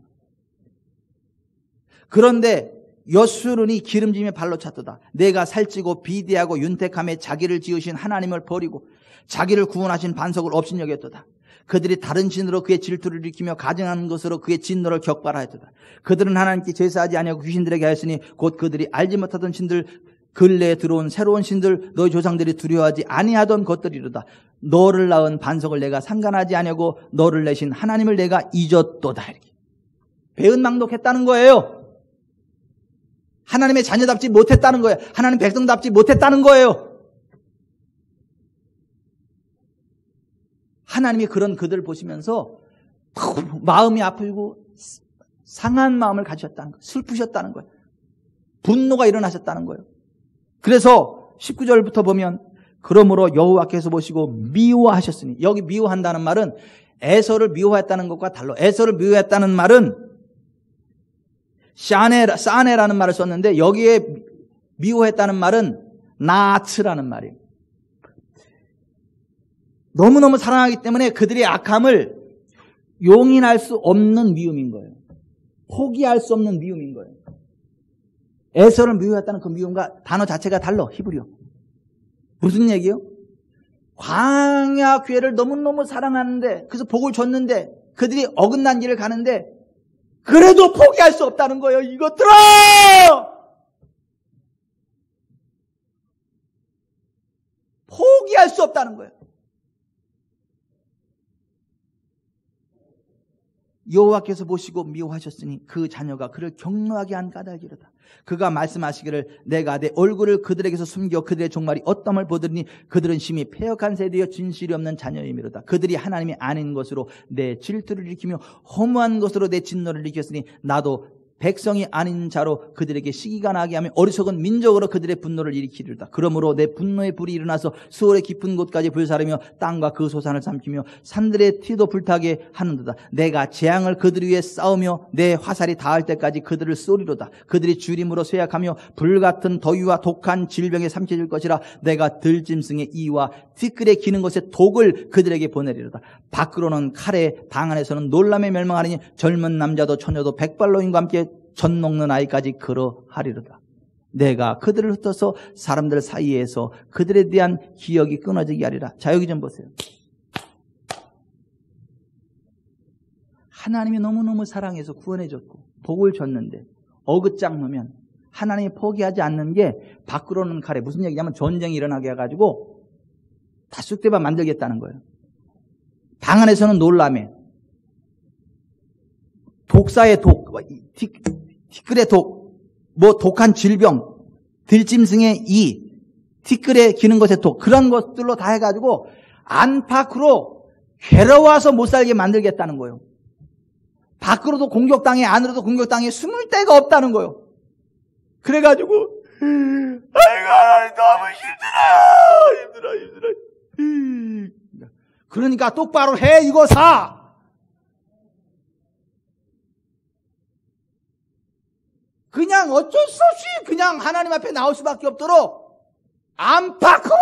그런데 여수론이 기름짐의 발로 찼도다. 내가 살찌고 비대하고 윤택함에 자기를 지으신 하나님을 버리고 자기를 구원하신 반석을 업신여겼도다. 그들이 다른 신으로 그의 질투를 일으키며 가증하는 것으로 그의 진노를 격발하였도다. 그들은 하나님께 제사하지 아니하고 귀신들에게 하였으니 곧 그들이 알지 못하던 신들 근래에 들어온 새로운 신들 너희 조상들이 두려워하지 아니하던 것들이로다. 너를 낳은 반석을 내가 상관하지 아니하고 너를 내신 하나님을 내가 잊었도다. 이렇게 배은망덕했다는 거예요. 하나님의 자녀답지 못했다는 거예요. 하나님 백성답지 못했다는 거예요. 하나님이 그런 그들을 보시면서 마음이 아프고 상한 마음을 가지셨다는 거예요. 슬프셨다는 거예요. 분노가 일어나셨다는 거예요. 그래서 19절부터 보면 그러므로 여호와께서 보시고 미워하셨으니, 여기 미워한다는 말은 에서를 미워했다는 것과 달라. 에서를 미워했다는 말은 사네라는 말을 썼는데 여기에 미워했다는 말은 나츠라는 말이에요. 너무너무 사랑하기 때문에 그들의 악함을 용인할 수 없는 미움인 거예요. 포기할 수 없는 미움인 거예요. 에서를 미워했다는 그 미움과 단어 자체가 달라. 히브리어. 무슨 얘기요? 광야 교회를 너무너무 사랑하는데, 그래서 복을 줬는데 그들이 어긋난 길을 가는데 그래도 포기할 수 없다는 거예요. 이것들아! 포기할 수 없다는 거예요. 여호와께서 보시고 미워하셨으니 그 자녀가 그를 격노하게 한 까닭이로다. 그가 말씀하시기를 내가 내 얼굴을 그들에게서 숨겨 그들의 종말이 어떠함을 보더니 그들은 심히 패역한 세대여 진실이 없는 자녀이미로다. 그들이 하나님이 아닌 것으로 내 질투를 일으키며 허무한 것으로 내 진노를 일으켰으니 나도 백성이 아닌 자로 그들에게 시기가 나게 하며 어리석은 민족으로 그들의 분노를 일으키리로다. 그러므로 내 분노의 불이 일어나서 수월의 깊은 곳까지 불사르며 땅과 그 소산을 삼키며 산들의 티도 불타게 하는도다. 내가 재앙을 그들 위에 쌓으며 내 화살이 닿을 때까지 그들을 쏘리로다. 그들이 주림으로 쇠약하며 불같은 더위와 독한 질병에 삼켜질 것이라. 내가 들짐승의 이와 티끌에 기는 것에 독을 그들에게 보내리로다. 밖으로는 칼에, 방 안에서는 놀람에 멸망하리니 젊은 남자도 처녀도 백발노인과 함께 젖 녹는 아이까지 그러하리로다. 내가 그들을 흩어서 사람들 사이에서 그들에 대한 기억이 끊어지게 하리라. 자, 여기 좀 보세요. 하나님이 너무너무 사랑해서 구원해줬고 복을 줬는데 어긋장 놓으면 하나님이 포기하지 않는 게 밖으로는 칼에, 무슨 얘기냐면 전쟁이 일어나게 해가지고 다 쑥대밭 만들겠다는 거예요. 방 안에서는 놀라매, 독사의 독, 티끌의 독, 뭐 독한 질병, 들짐승의 이, 티끌에 기는 것의 독, 그런 것들로 다 해가지고 안팎으로 괴로워서 못 살게 만들겠다는 거예요. 밖으로도 공격당해, 안으로도 공격당해, 숨을 데가 없다는 거예요. 그래가지고 아이고 너무 힘들어요. 그러니까 똑바로 해, 이거사. 그냥 어쩔 수 없이 그냥 하나님 앞에 나올 수밖에 없도록 안팎으로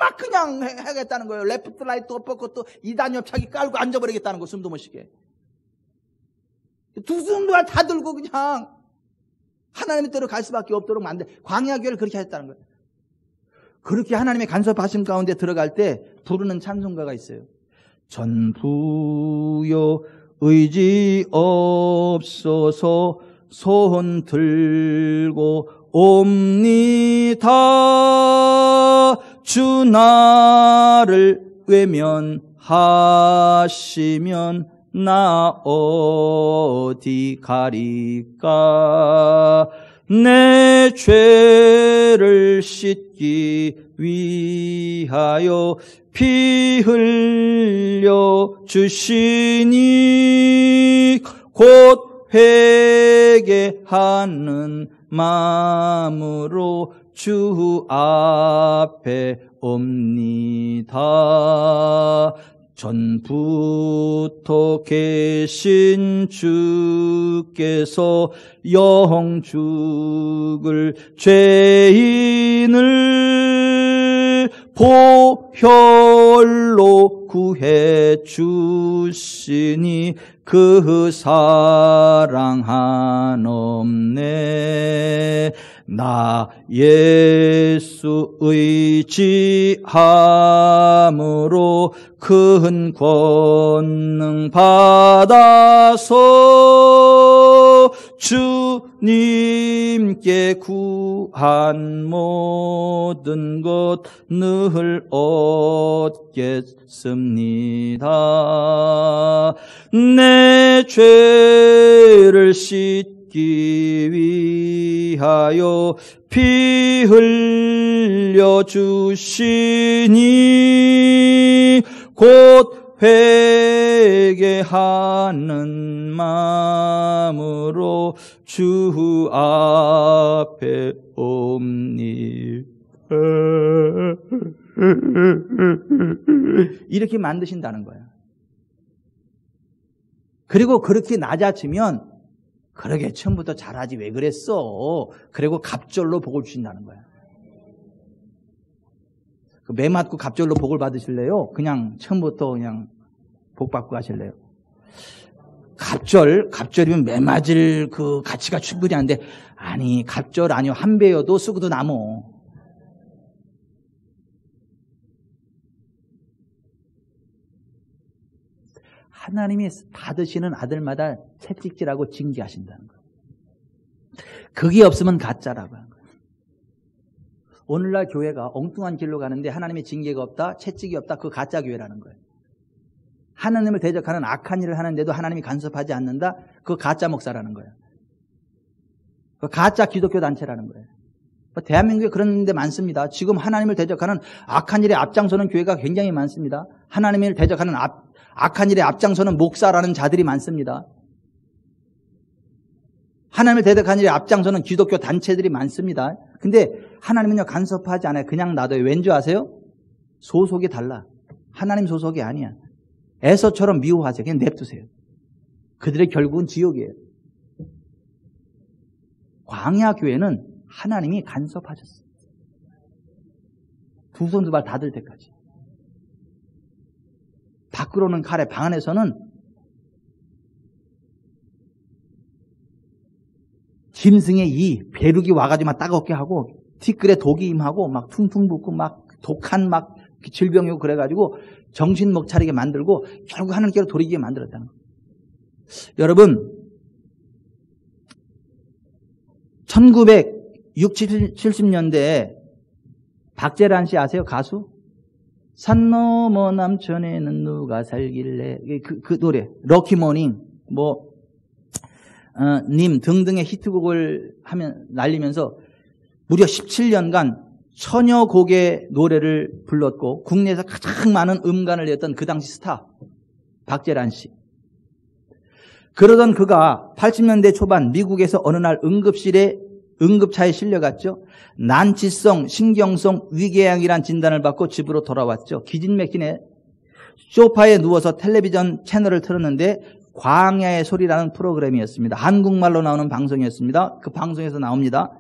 그냥 하겠다는 거예요. 레프트 라이트 엎었고 2단 옆차기 깔고 앉아버리겠다는 거, 숨도 못 쉬게. 두 손도 다 들고 그냥 하나님의 뜻대로 갈 수밖에 없도록 만들, 광야 교회를 그렇게 했다는 거예요. 그렇게 하나님의 간섭하심 가운데 들어갈 때 부르는 찬송가가 있어요. 전부여 의지 없어서 손 들고 옵니다. 주 나를 외면하시면 나 어디 가리까. 내 죄를 씻기 위하여 피 흘려 주시니 곧 회개하는 마음으로 주 앞에 옵니다. 전부터 계신 주께서 영 죽을 죄인을 보혈로 구해 주시니 그 사랑 한없네. 나 예수 의지함으로 큰 권능 받아서 주님께 구한 모든 것 늘 얻겠습니다. 내 죄를 씻기 위하여 피 흘려 주시니 곧 회개하는 마음으로 주 앞에 옵니다. 이렇게 만드신다는 거예요. 그리고 그렇게 낮아지면 그러게 처음부터 잘하지 왜 그랬어? 그리고 갑절로 복을 주신다는 거야. 매 맞고 갑절로 복을 받으실래요? 그냥 처음부터 그냥 복 받고 가실래요? 갑절이면 매 맞을 그 가치가 충분히 한데, 아니, 갑절 아니요. 한 배여도 쓰고도 남어. 하나님이 받으시는 아들마다 채찍질하고 징계하신다는 거예요. 그게 없으면 가짜라고 하는 거예요. 오늘날 교회가 엉뚱한 길로 가는데 하나님의 징계가 없다, 채찍이 없다, 그 가짜 교회라는 거예요. 하나님을 대적하는 악한 일을 하는데도 하나님이 간섭하지 않는다, 그 가짜 목사라는 거예요. 그 가짜 기독교 단체라는 거예요. 대한민국에 그런 데 많습니다. 지금 하나님을 대적하는 악한 일에 앞장서는 교회가 굉장히 많습니다. 하나님을 대적하는 악한 일에 앞장서는 목사라는 자들이 많습니다. 하나님을 대적하는 일에 앞장서는 기독교 단체들이 많습니다. 근데 하나님은요, 간섭하지 않아요. 그냥 놔둬요. 왠지 아세요? 소속이 달라. 하나님 소속이 아니야. 에서처럼 미워하세요. 그냥 냅두세요. 그들의 결국은 지옥이에요. 광야 교회는 하나님이 간섭하셨어요. 두 손 두 발 닫을 때까지. 밖으로는 칼에, 방 안에서는 짐승의 이 벼룩이 와가지고 막 따갑게 하고 티끌에 독이 임하고 막 퉁퉁 붓고 막 독한 막 질병이 오고 그래가지고 정신 못 차리게 만들고 결국 하나님께로 돌이게 만들었다는 거예요. 여러분, 1960, 70년대에 박재란 씨 아세요? 가수? 산 너머 남천에는 누가 살길래, 그 노래 럭키 모닝 님 등등의 히트곡을 하면 날리면서 무려 17년간 천여 곡의 노래를 불렀고 국내에서 가장 많은 음반을 냈던 그 당시 스타 박재란 씨. 그러던 그가 80년대 초반 미국에서 어느 날 응급차에 실려갔죠. 난치성 신경성 위궤양이란 진단을 받고 집으로 돌아왔죠. 기진맥진에 소파에 누워서 텔레비전 채널을 틀었는데 광야의 소리라는 프로그램이었습니다. 한국말로 나오는 방송이었습니다. 그 방송에서 나옵니다.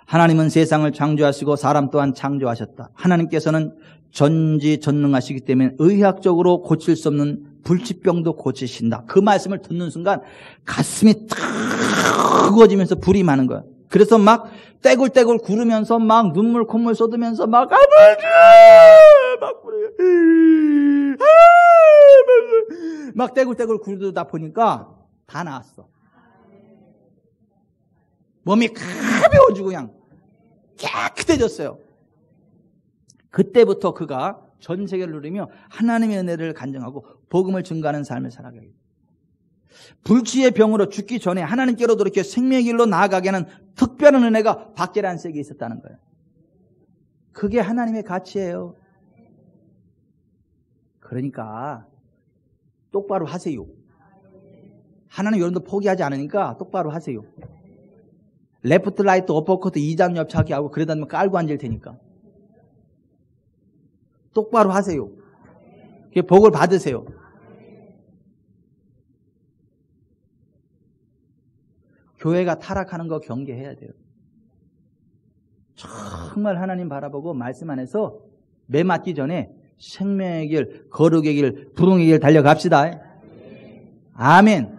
하나님은 세상을 창조하시고 사람 또한 창조하셨다. 하나님께서는 전지전능하시기 때문에 의학적으로 고칠 수 없는 불치병도 고치신다. 그 말씀을 듣는 순간 가슴이 뜨거워지면서 불이 많은 거야. 그래서 막 떼굴떼굴 구르면서 막 눈물 콧물 쏟으면서 막 아버지 막 그래요. 막 떼굴떼굴 구르다 보니까 다 나았어. 몸이 가벼워지고 그냥 깨끗해졌어요. 그때부터 그가 전 세계를 누리며 하나님의 은혜를 간증하고 복음을 증거하는 삶을 살아가게 됩니다. 불치의 병으로 죽기 전에 하나님께로 돌이켜 생명의 길로 나아가게 하는 특별한 은혜가 박재란 씨에게 있었다는 거예요. 그게 하나님의 가치예요. 그러니까 똑바로 하세요. 하나님 여러분도 포기하지 않으니까 똑바로 하세요. 레프트 라이트 어퍼커트 이장 옆차기 하고 그러다 보면 깔고 앉을 테니까 똑바로 하세요. 복을 받으세요. 교회가 타락하는 거 경계해야 돼요. 정말 하나님 바라보고 말씀 안에서 매 맞기 전에 생명의 길, 거룩의 길, 부흥의 길 달려갑시다. 아멘.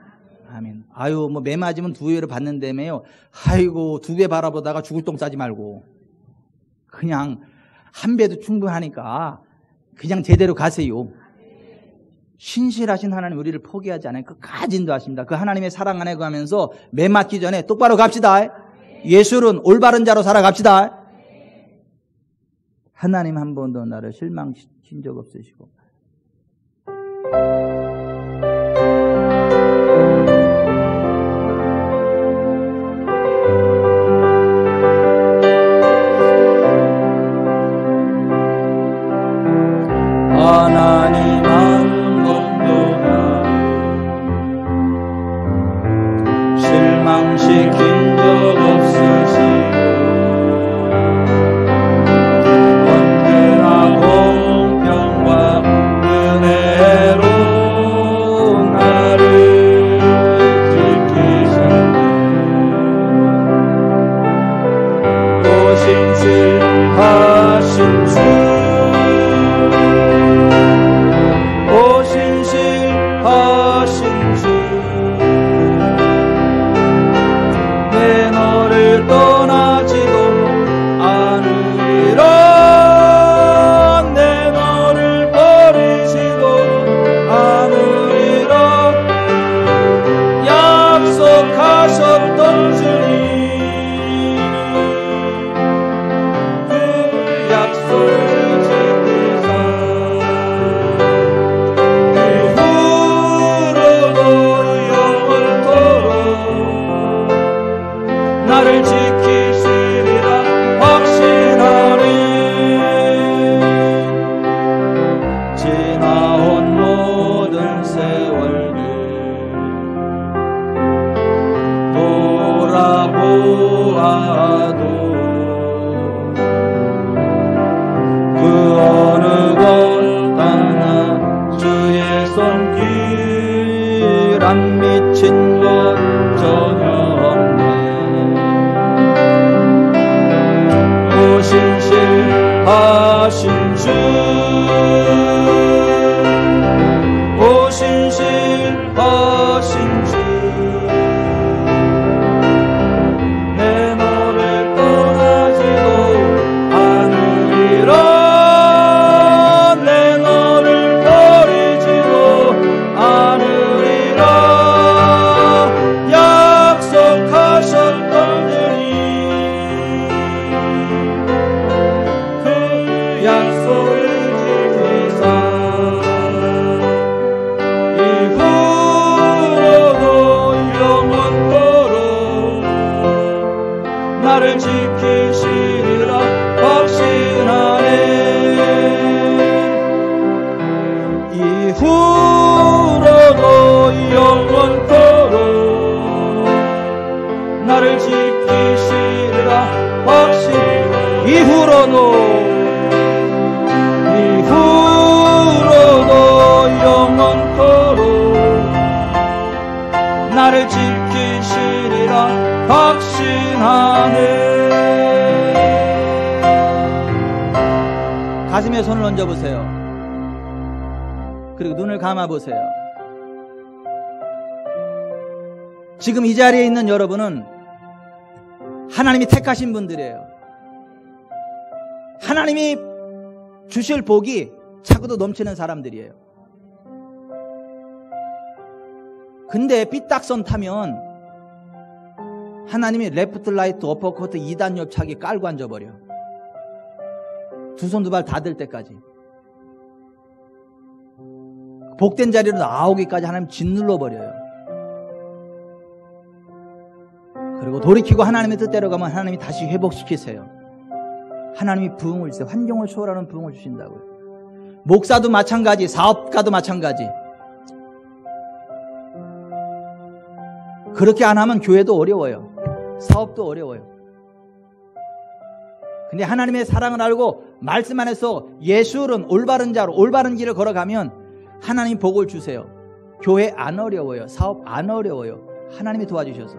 아멘. 아유, 매 맞으면 두 배를 받는다며요. 아이고, 두 배 바라보다가 죽을 똥 싸지 말고. 그냥 한 배도 충분하니까 그냥 제대로 가세요. 신실하신 하나님 우리를 포기하지 않아요. 끝까지 인도하십니다. 그 하나님의 사랑 안에 가면서 매 맞기 전에 똑바로 갑시다. 예술은 올바른 자로 살아갑시다. 하나님 한 번도 나를 실망시킨 적 없으시고 하나님 한 번도 나 실망시킨 적 없으시고 언제나 공평과 은혜로 지나온 모든 세월들 돌아보아도 그 어느 것 하나 주의 손길 안 미친 것 전혀 없네. 오신실하신 주 오신실하신 주 내 너를 떠나지도 않으리라. 내 너를 버리지도 않으리라. 약속하셨던들이 그 약속을 지키사 이후로도 영원토록 나를 지키시리라 확신하네. 이후로도 영원토록 나를 지키시리라 확신하네. 이후로도 영원토록 나를 지키시리라 확신하네. 가슴에 손을 얹어보세요. 그리고 눈을 감아보세요. 지금 이 자리에 있는 여러분은 하나님이 택하신 분들이에요. 하나님이 주실 복이 차고도 넘치는 사람들이에요. 근데 삐딱선 타면 하나님이 레프트 라이트 어퍼커트 2단 옆차기 깔고 앉아버려. 두 손 두 발 다 들 때까지. 복된 자리로 나오기까지 하나님 짓눌러버려요. 그리고 돌이키고 하나님의 뜻대로 가면 하나님이 다시 회복시키세요. 하나님이 부흥을 주세요. 환경을 초월하는 부흥을 주신다고요. 목사도 마찬가지, 사업가도 마찬가지. 그렇게 안 하면 교회도 어려워요. 사업도 어려워요. 근데 하나님의 사랑을 알고 말씀 안에서 예술은 올바른 자로 올바른 길을 걸어가면 하나님 복을 주세요. 교회 안 어려워요. 사업 안 어려워요. 하나님이 도와주셔서.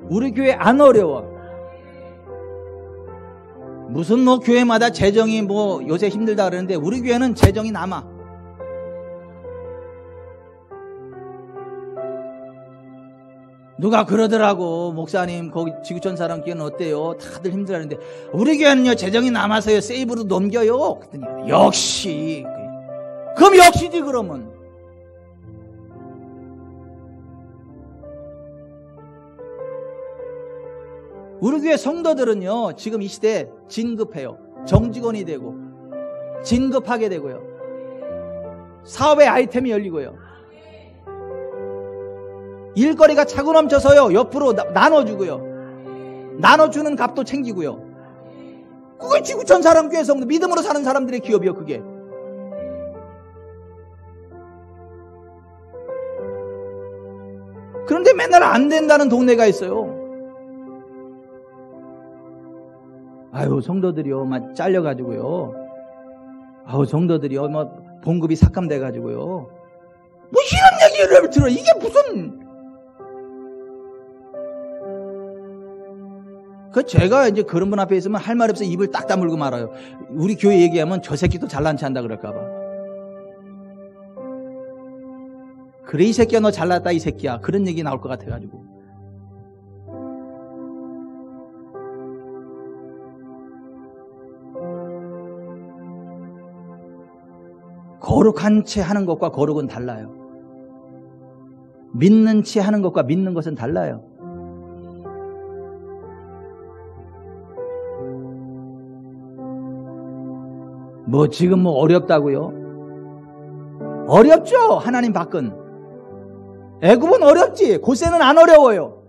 우리 교회 안 어려워. 무슨 뭐 교회마다 재정이 뭐 요새 힘들다 그러는데 우리 교회는 재정이 남아. 누가 그러더라고. 목사님 거기 지구촌 사람 교회는 어때요? 다들 힘들어하는데 우리 교회는요 재정이 남아서요 세이브로 넘겨요. 그랬더니 역시. 그럼 역시지 그러면. 우리 교회 성도들은요 지금 이 시대에 진급해요. 정직원이 되고 진급하게 되고요. 사업의 아이템이 열리고요. 일거리가 차고 넘쳐서요 옆으로 나눠주고요. 나눠주는 값도 챙기고요. 그게 지구촌 사람 교회 성도 믿음으로 사는 사람들의 기업이요. 그게 그런데 맨날 안 된다는 동네가 있어요. 아유 성도들이요 막 잘려가지고요. 아유 성도들이요 뭐 봉급이 삭감돼가지고요. 뭐 이런 얘기를 들어. 이게 무슨 제가 이제 그런 분 앞에 있으면 할 말 없어 입을 딱 다물고 말아요. 우리 교회 얘기하면 저 새끼도 잘난 체 한다 그럴까봐. 그래 이 새끼야 너 잘났다 이 새끼야. 그런 얘기 나올 것 같아가지고. 거룩한 채 하는 것과 거룩은 달라요. 믿는 채 하는 것과 믿는 것은 달라요. 뭐 지금 뭐 어렵다고요? 어렵죠. 하나님 밖은. 애굽은 어렵지. 고센은 안 어려워요.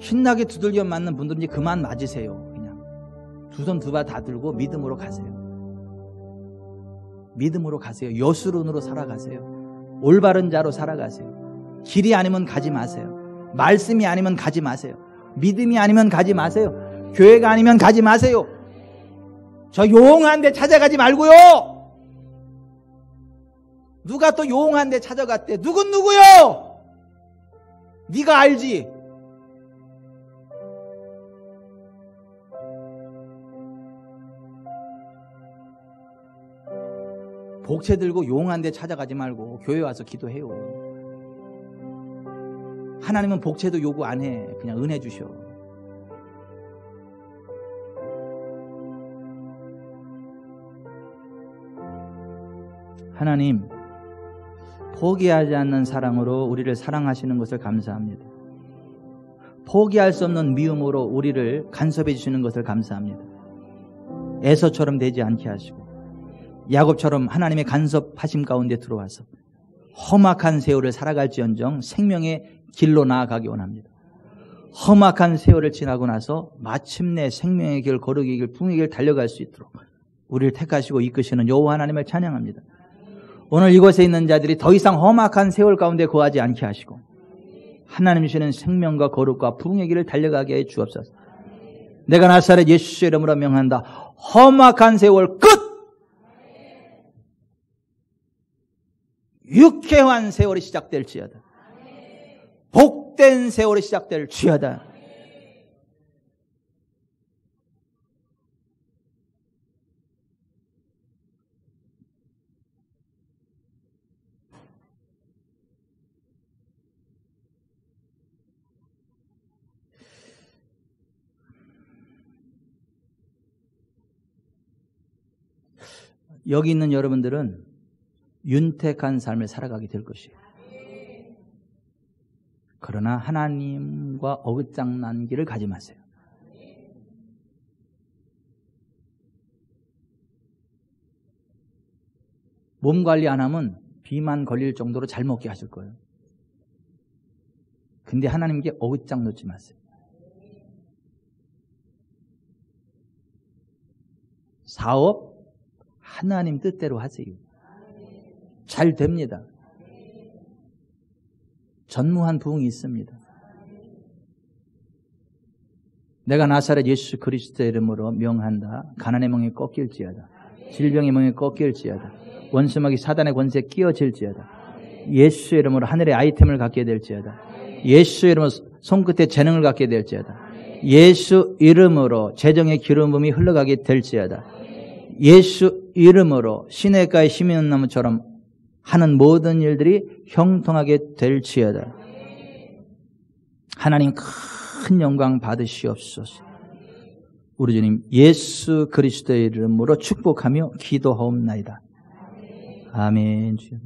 신나게 두들겨 맞는 분들은 이제 그만 맞으세요. 그냥 두 손 두 발 다 들고 믿음으로 가세요. 믿음으로 가세요. 여수론으로 살아가세요. 올바른 자로 살아가세요. 길이 아니면 가지 마세요. 말씀이 아니면 가지 마세요. 믿음이 아니면 가지 마세요. 교회가 아니면 가지 마세요. 저 용한 데 찾아가지 말고요. 누가 또 용한 데 찾아갔대. 누군 누구요? 네가 알지. 복채 들고 용한 데 찾아가지 말고 교회 와서 기도해요. 하나님은 복채도 요구 안 해. 그냥 은혜 주셔. 하나님, 포기하지 않는 사랑으로 우리를 사랑하시는 것을 감사합니다. 포기할 수 없는 미움으로 우리를 간섭해 주시는 것을 감사합니다. 에서처럼 되지 않게 하시고 야곱처럼 하나님의 간섭하심 가운데 들어와서 험악한 세월을 살아갈지언정 생명의 길로 나아가기 원합니다. 험악한 세월을 지나고 나서 마침내 생명의 길, 거룩의 길, 풍의 길 달려갈 수 있도록 우리를 택하시고 이끄시는 여호와 하나님을 찬양합니다. 오늘 이곳에 있는 자들이 더 이상 험악한 세월 가운데 거하지 않게 하시고 하나님 주시는 생명과 거룩과 풍의 길을 달려가게 해 주옵소서. 내가 나사렛 예수의 이름으로 명한다. 험악한 세월 끝! 유쾌한 세월이 시작될지어다. 복된 세월이 시작될지어다. 여기 있는 여러분들은 윤택한 삶을 살아가게 될 것이에요. 그러나 하나님과 어긋장난 길을 가지 마세요. 몸 관리 안 하면 비만 걸릴 정도로 잘 먹게 하실 거예요. 근데 하나님께 어긋장 놓지 마세요. 사업 하나님 뜻대로 하세요. 잘 됩니다. 전무한 부흥이 있습니다. 내가 나사렛 예수 그리스도의 이름으로 명한다. 가난의 멍에 꺾일지어다. 질병의 멍에 꺾일지어다. 원수마귀 사단의 권세에 끼어질지어다. 예수의 이름으로 하늘의 아이템을 갖게 될지어다. 예수의 이름으로 손끝에 재능을 갖게 될지어다. 예수 이름으로 재정의 기름 부음이 흘러가게 될지어다. 예수 이름으로 시냇가의 시민나무처럼 하는 모든 일들이 형통하게 될지어다. 하나님 큰 영광 받으시옵소서. 우리 주님 예수 그리스도의 이름으로 축복하며 기도하옵나이다. 아멘. 주여.